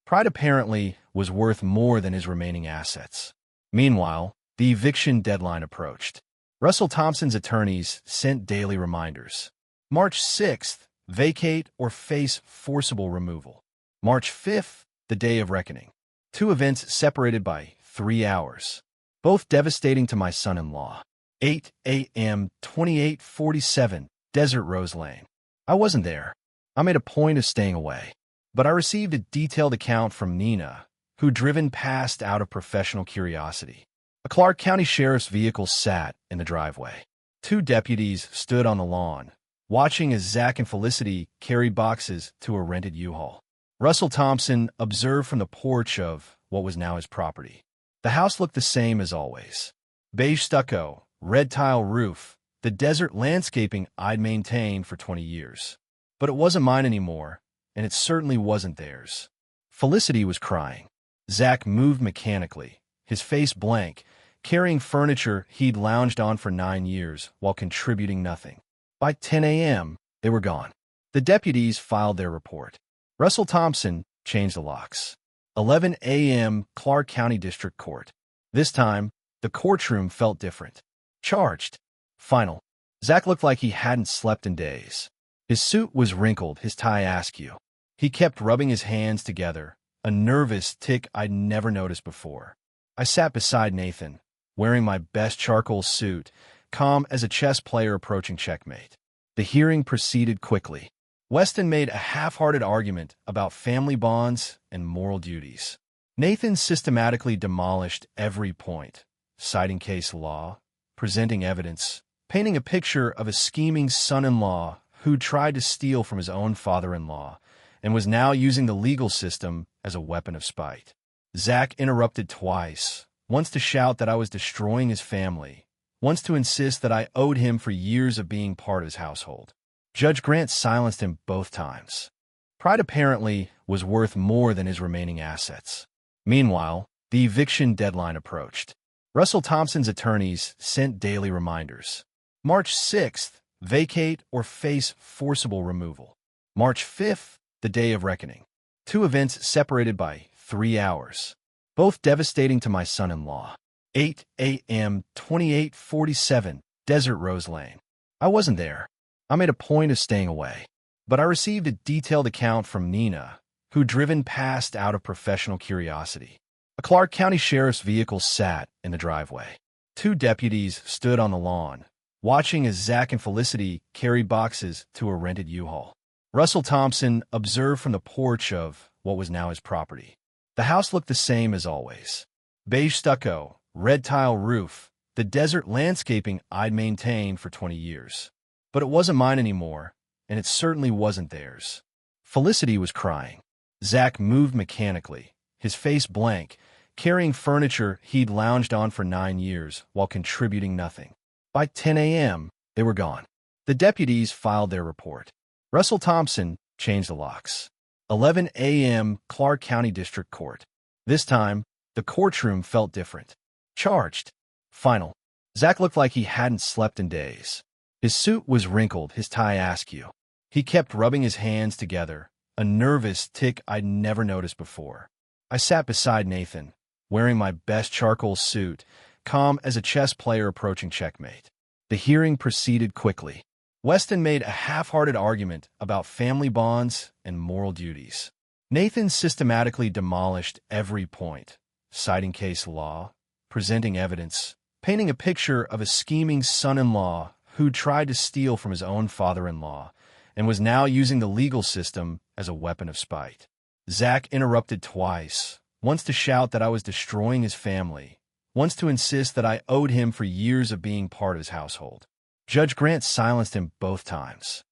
pride apparently was worth more than his remaining assets. Meanwhile, the eviction deadline approached. Russell Thompson's attorneys sent daily reminders. March 6th, vacate or face forcible removal. March 5th, the day of reckoning. 2 events separated by 3 hours, both devastating to my son-in-law. 8 a.m. 2847 Desert Rose Lane. I wasn't there. I made a point of staying away. But I received a detailed account from Nina, who'd driven past out of professional curiosity. A Clark County Sheriff's vehicle sat in the driveway. 2 deputies stood on the lawn, watching as Zach and Felicity carried boxes to a rented U-Haul. Russell Thompson observed from the porch of what was now his property. The house looked the same as always. Beige stucco, red tile roof, the desert landscaping I'd maintained for 20 years. But it wasn't mine anymore, and it certainly wasn't theirs. Felicity was crying. Zach moved mechanically, his face blank, carrying furniture he'd lounged on for 9 years while contributing nothing. By 10 a.m., they were gone. The deputies filed their report. Russell Thompson changed the locks. 11 a.m. Clark County District Court. This time, the courtroom felt different. Charged. Final. Zach looked like he hadn't slept in days. His suit was wrinkled, his tie askew. He kept rubbing his hands together, a nervous tic I'd never noticed before. I sat beside Nathan, wearing my best charcoal suit, calm as a chess player approaching checkmate. The hearing proceeded quickly. Weston made a half-hearted argument about family bonds and moral duties. Nathan systematically demolished every point, citing case law, presenting evidence, painting a picture of a scheming son-in-law who tried to steal from his own father-in-law and was now using the legal system as a weapon of spite. Zach interrupted twice, once to shout that I was destroying his family, once to insist that I owed him for years of being part of his household. Judge Grant silenced him both times. Pride apparently was worth more than his remaining assets. Meanwhile, the eviction deadline approached. Russell Thompson's attorneys sent daily reminders. March 6th, vacate or face forcible removal. March 5th, the day of reckoning. 2 events separated by 3 hours, both devastating to my son-in-law. 8 a.m. 2847 Desert Rose Lane. I wasn't there. I made a point of staying away. But I received a detailed account from Nina, who'd driven past out of professional curiosity. A Clark County Sheriff's vehicle sat in the driveway. 2 deputies stood on the lawn, watching as Zach and Felicity carried boxes to a rented U-Haul. Russell Thompson observed from the porch of what was now his property. The house looked the same as always. Beige stucco, red tile roof, the desert landscaping I'd maintained for 20 years. But it wasn't mine anymore, and it certainly wasn't theirs. Felicity was crying. Zach moved mechanically, his face blank, carrying furniture he'd lounged on for 9 years while contributing nothing. By 10 a.m., they were gone. The deputies filed their report. Russell Thompson changed the locks. 11 a.m. Clark County District Court. This time, the courtroom felt different. Charged. Final. Zach looked like he hadn't slept in days. His suit was wrinkled, his tie askew. He kept rubbing his hands together, a nervous tic I'd never noticed before. I sat beside Nathan, wearing my best charcoal suit, calm as a chess player approaching checkmate. The hearing proceeded quickly. Weston made a half-hearted argument about family bonds and moral duties. Nathan systematically demolished every point, citing case law, presenting evidence, painting a picture of a scheming son-in-law who tried to steal from his own father-in-law and was now using the legal system as a weapon of spite. Zach interrupted twice, once to shout that I was destroying his family, once to insist that I owed him for years of being part of his household. Judge Grant silenced him both times.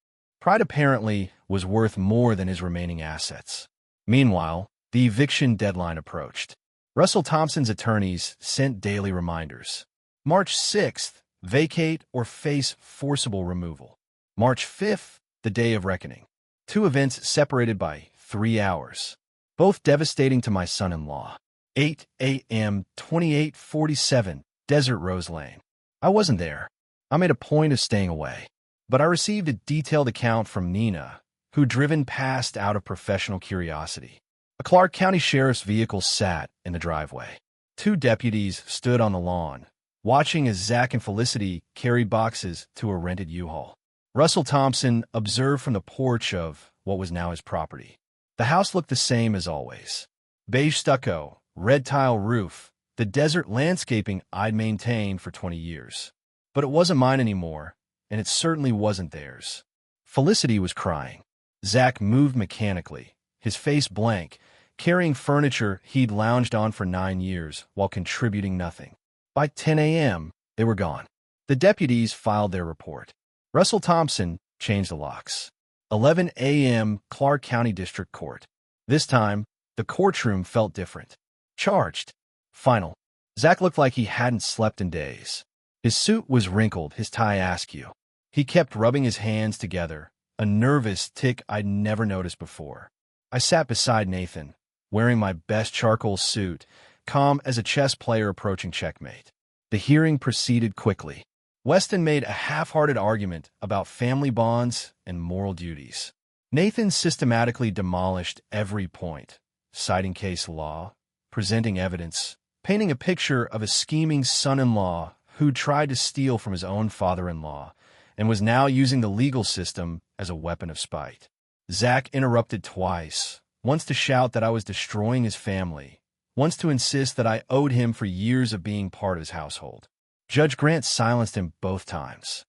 Pride apparently was worth more than his remaining assets. Meanwhile, the eviction deadline approached. Russell Thompson's attorneys sent daily reminders. March 6th, vacate or face forcible removal. March 5th, the day of reckoning. Two events separated by 3 hours, both devastating to my son-in-law. 8 a.m. 2847, Desert Rose Lane. I wasn't there. I made a point of staying away. But I received a detailed account from Nina, who'd driven past out of professional curiosity. A Clark County Sheriff's vehicle sat in the driveway. Two deputies stood on the lawn, watching as Zach and Felicity carried boxes to a rented U-Haul. Russell Thompson observed from the porch of what was now his property. The house looked the same as always. Beige stucco, red tile roof, the desert landscaping I'd maintained for 20 years. But it wasn't mine anymore, and it certainly wasn't theirs. Felicity was crying. Zach moved mechanically, his face blank, carrying furniture he'd lounged on for 9 years while contributing nothing. By 10 a.m., they were gone. The deputies filed their report. Russell Thompson changed the locks. 11 a.m. Clark County District Court. This time, the courtroom felt different. Charged. Final. Zach looked like he hadn't slept in days. His suit was wrinkled, his tie askew. He kept rubbing his hands together, a nervous tic I'd never noticed before. I sat beside Nathan, wearing my best charcoal suit, calm as a chess player approaching checkmate. The hearing proceeded quickly. Weston made a half-hearted argument about family bonds and moral duties. Nathan systematically demolished every point, citing case law, presenting evidence, painting a picture of a scheming son-in-law who tried to steal from his own father-in-law and was now using the legal system as a weapon of spite. Zach interrupted twice, once to shout that I was destroying his family, once to insist that I owed him for years of being part of his household. Judge Grant silenced him both times.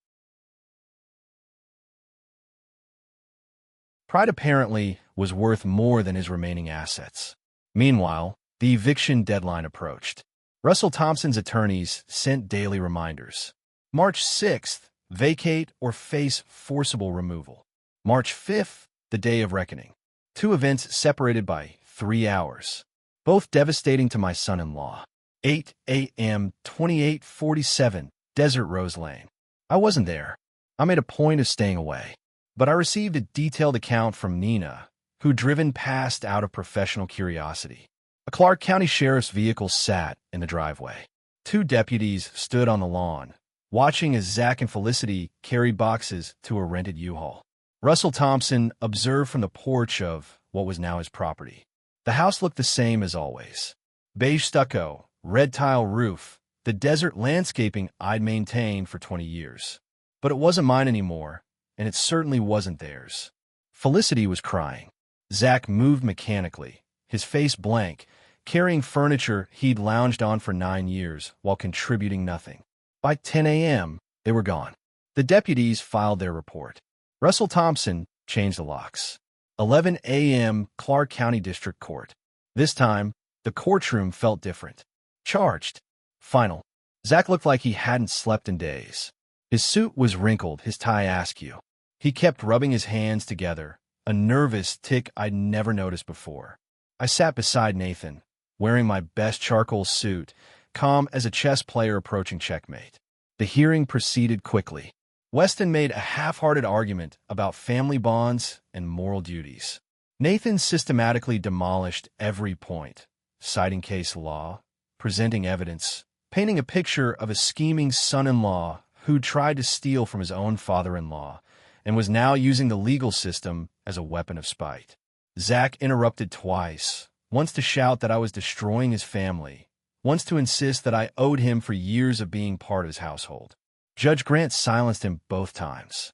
Pride apparently was worth more than his remaining assets. Meanwhile, the eviction deadline approached. Russell Thompson's attorneys sent daily reminders. March 6th, vacate or face forcible removal. March 5th, the day of reckoning. Two events separated by 3 hours, both devastating to my son-in-law. 8 a.m. 2847, Desert Rose Lane. I wasn't there. I made a point of staying away. But I received a detailed account from Nina, who'd driven past out of professional curiosity. A Clark County Sheriff's vehicle sat in the driveway. Two deputies stood on the lawn, watching as Zach and Felicity carried boxes to a rented U-Haul. Russell Thompson observed from the porch of what was now his property. The house looked the same as always. Beige stucco, red tile roof, the desert landscaping I'd maintained for 20 years. But it wasn't mine anymore, and it certainly wasn't theirs. Felicity was crying. Zach moved mechanically, his face blank, carrying furniture he'd lounged on for 9 years while contributing nothing. By 10 a.m., they were gone. The deputies filed their report. Russell Thompson changed the locks. 11 a.m. Clark County District Court. This time, the courtroom felt different. Charged. Final. Zach looked like he hadn't slept in days. His suit was wrinkled, his tie askew. He kept rubbing his hands together, a nervous tic I'd never noticed before. I sat beside Nathan, wearing my best charcoal suit, calm as a chess player approaching checkmate. The hearing proceeded quickly. Weston made a half-hearted argument about family bonds and moral duties. Nathan systematically demolished every point, citing case law, presenting evidence, painting a picture of a scheming son-in-law who tried to steal from his own father-in-law and was now using the legal system as a weapon of spite. Zach interrupted twice, once to shout that I was destroying his family, once to insist that I owed him for years of being part of his household. Judge Grant silenced him both times.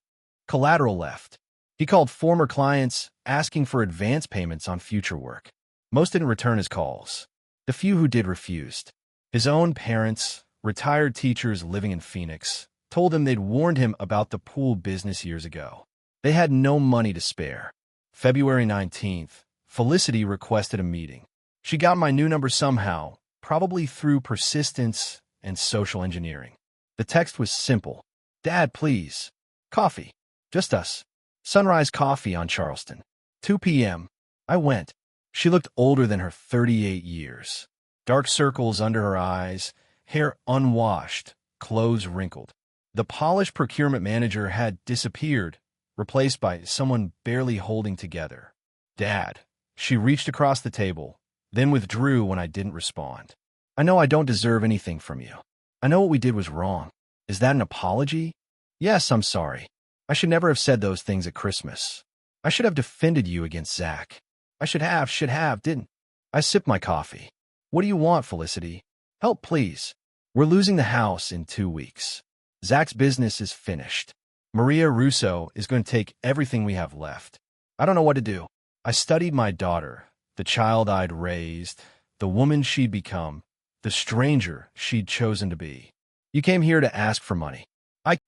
Collateral left. He called former clients, asking for advance payments on future work. Most didn't return his calls. The few who did refused. His own parents, retired teachers living in Phoenix, told him they'd warned him about the pool business years ago. They had no money to spare. February 19th, Felicity requested a meeting. She got my new number somehow, probably through persistence and social engineering. The text was simple. Dad, please. Coffee. Just us. Sunrise Coffee on Charleston. 2 p.m. I went. She looked older than her 38 years. Dark circles under her eyes, hair unwashed, clothes wrinkled. The polished procurement manager had disappeared, replaced by someone barely holding together. Dad. She reached across the table, then withdrew when I didn't respond. I know I don't deserve anything from you. I know what we did was wrong. Is that an apology? Yes, I'm sorry. I should never have said those things at Christmas. I should have defended you against Zach. I should have, didn't. I sipped my coffee. What do you want, Felicity? Help, please. We're losing the house in 2 weeks. Zach's business is finished. Maria Russo is going to take everything we have left. I don't know what to do. I studied my daughter, the child I'd raised, the woman she'd become, the stranger she'd chosen to be. You came here to ask for money.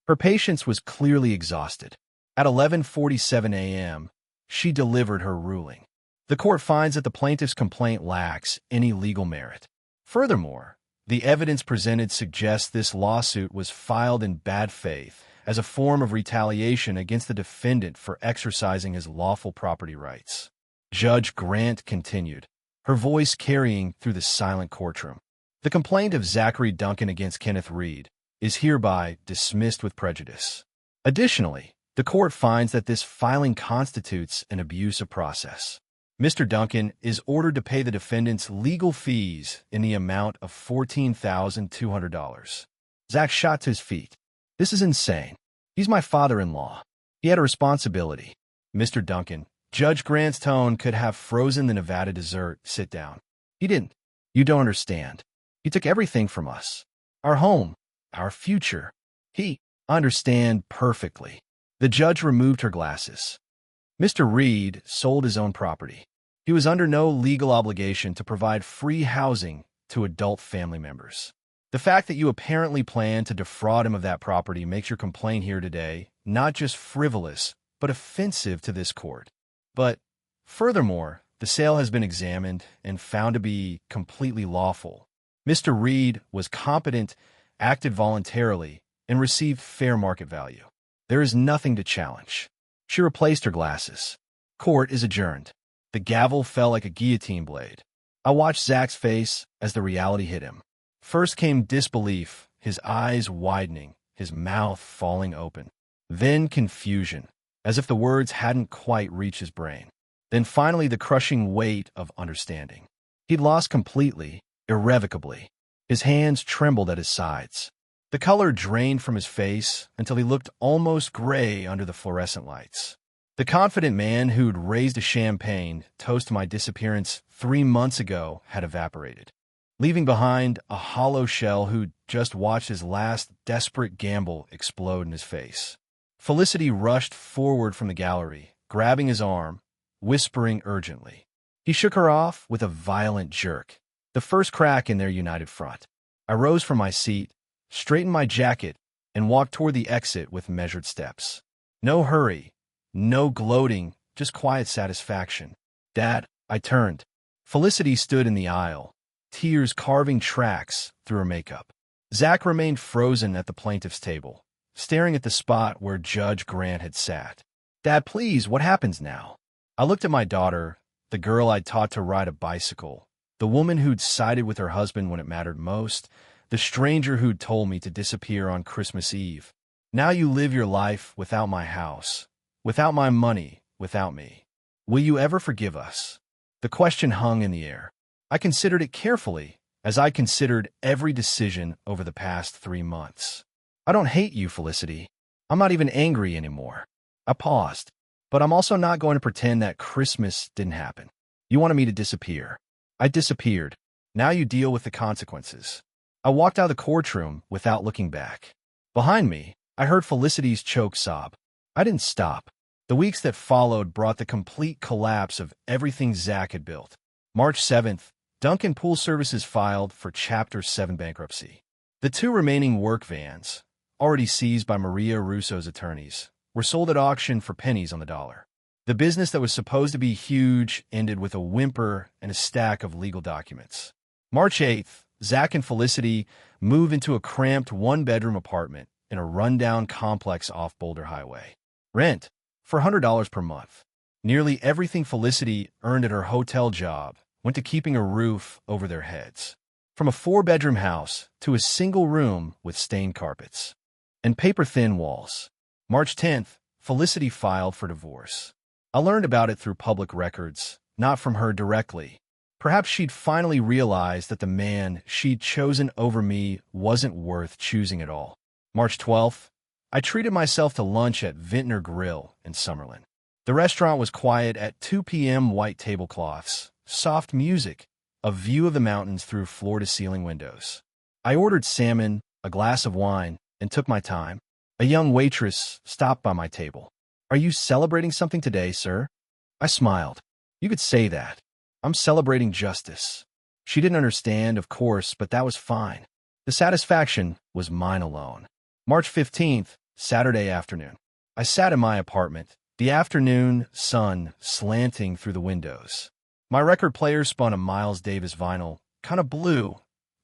Her patience was clearly exhausted. At 11:47 a.m., she delivered her ruling. The court finds that the plaintiff's complaint lacks any legal merit. Furthermore, the evidence presented suggests this lawsuit was filed in bad faith as a form of retaliation against the defendant for exercising his lawful property rights. Judge Grant continued, her voice carrying through the silent courtroom. The complaint of Zachary Duncan against Kenneth Reed is hereby dismissed with prejudice. Additionally, the court finds that this filing constitutes an abuse of process. Mr. Duncan is ordered to pay the defendant's legal fees in the amount of $14,200. Zach shot to his feet. This is insane. He's my father-in-law. He had a responsibility. Mr. Duncan, Judge Grant's tone could have frozen the Nevada dessert. Sit down. He didn't. You don't understand. He took everything from us. Our home. Our future. He understand perfectly. The judge removed her glasses. Mr. Reed sold his own property. He was under no legal obligation to provide free housing to adult family members. The fact that you apparently plan to defraud him of that property makes your complaint here today not just frivolous, but offensive to this court. But, furthermore, the sale has been examined and found to be completely lawful. Mr. Reed was competent, acted voluntarily, and received fair market value. There is nothing to challenge. She replaced her glasses. Court is adjourned. The gavel fell like a guillotine blade. I watched Zach's face as the reality hit him. First came disbelief, his eyes widening, his mouth falling open. Then confusion, as if the words hadn't quite reached his brain. Then finally the crushing weight of understanding. He'd lost completely, irrevocably. His hands trembled at his sides. The color drained from his face until he looked almost gray under the fluorescent lights. The confident man who'd raised a champagne toast to my disappearance 3 months ago had evaporated, leaving behind a hollow shell who'd just watched his last desperate gamble explode in his face. Felicity rushed forward from the gallery, grabbing his arm, whispering urgently. He shook her off with a violent jerk, the first crack in their united front. I rose from my seat, straightened my jacket, and walked toward the exit with measured steps. No hurry, no gloating, just quiet satisfaction. Dad, I turned. Felicity stood in the aisle, tears carving tracks through her makeup. Zach remained frozen at the plaintiff's table, staring at the spot where Judge Grant had sat. Dad, please, what happens now? I looked at my daughter, the girl I'd taught to ride a bicycle, the woman who'd sided with her husband when it mattered most, the stranger who'd told me to disappear on Christmas Eve. Now you live your life without my house, without my money, without me. Will you ever forgive us? The question hung in the air. I considered it carefully, as I considered every decision over the past 3 months. I don't hate you, Felicity. I'm not even angry anymore. I paused. But I'm also not going to pretend that Christmas didn't happen. You wanted me to disappear. I disappeared. Now you deal with the consequences. I walked out of the courtroom without looking back. Behind me, I heard Felicity's choke sob. I didn't stop. The weeks that followed brought the complete collapse of everything Zach had built. March 7th, Duncan Pool Services filed for Chapter 7 bankruptcy. The 2 remaining work vans, already seized by Maria Russo's attorneys, were sold at auction for pennies on the dollar. The business that was supposed to be huge ended with a whimper and a stack of legal documents. March 8th, Zach and Felicity move into a cramped 1-bedroom apartment in a rundown complex off Boulder Highway. Rent, for $100 per month. Nearly everything Felicity earned at her hotel job went to keeping a roof over their heads. From a 4-bedroom house to a single room with stained carpets and paper-thin walls. March 10th, Felicity filed for divorce. I learned about it through public records, not from her directly. Perhaps she'd finally realized that the man she'd chosen over me wasn't worth choosing at all. March 12th, I treated myself to lunch at Vintner Grill in Summerlin. The restaurant was quiet at 2 p.m. White tablecloths, soft music, a view of the mountains through floor-to-ceiling windows. I ordered salmon, a glass of wine, and took my time. A young waitress stopped by my table. "Are you celebrating something today, sir?" I smiled. "You could say that. I'm celebrating justice." She didn't understand, of course, but that was fine. The satisfaction was mine alone. March 15th, Saturday afternoon. I sat in my apartment, the afternoon sun slanting through the windows. My record player spun a Miles Davis vinyl, kind of blue,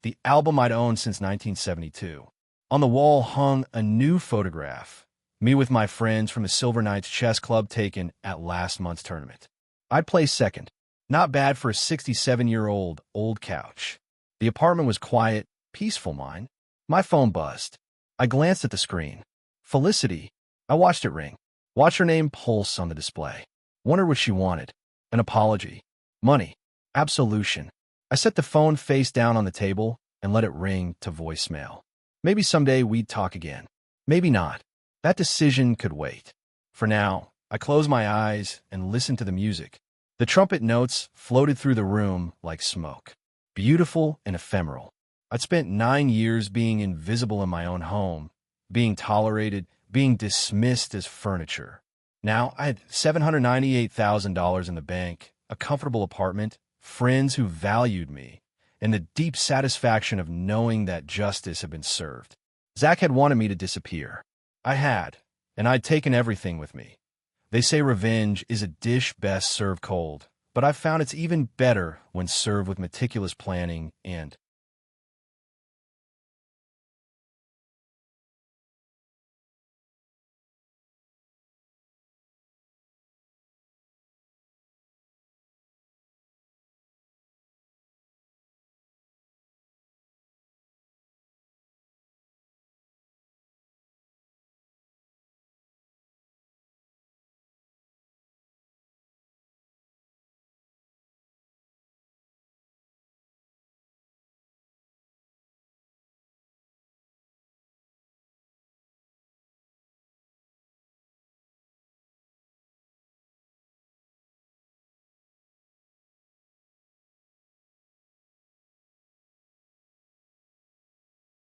the album I'd owned since 1972. On the wall hung a new photograph, me with my friends from the Silver Knights Chess Club taken at last month's tournament. I'd placed second. Not bad for a 67-year-old old couch. The apartment was quiet, peaceful mine. My phone buzzed. I glanced at the screen. Felicity. I watched it ring. Watched her name pulse on the display. Wondered what she wanted. An apology. Money. Absolution. I set the phone face down on the table and let it ring to voicemail. Maybe someday we'd talk again. Maybe not. That decision could wait. For now, I closed my eyes and listened to the music. The trumpet notes floated through the room like smoke. Beautiful and ephemeral. I'd spent 9 years being invisible in my own home, being tolerated, being dismissed as furniture. Now I had $798,000 in the bank, a comfortable apartment, friends who valued me, and the deep satisfaction of knowing that justice had been served. Zach had wanted me to disappear. I had, and I'd taken everything with me. They say revenge is a dish best served cold, but I've found it's even better when served with meticulous planning and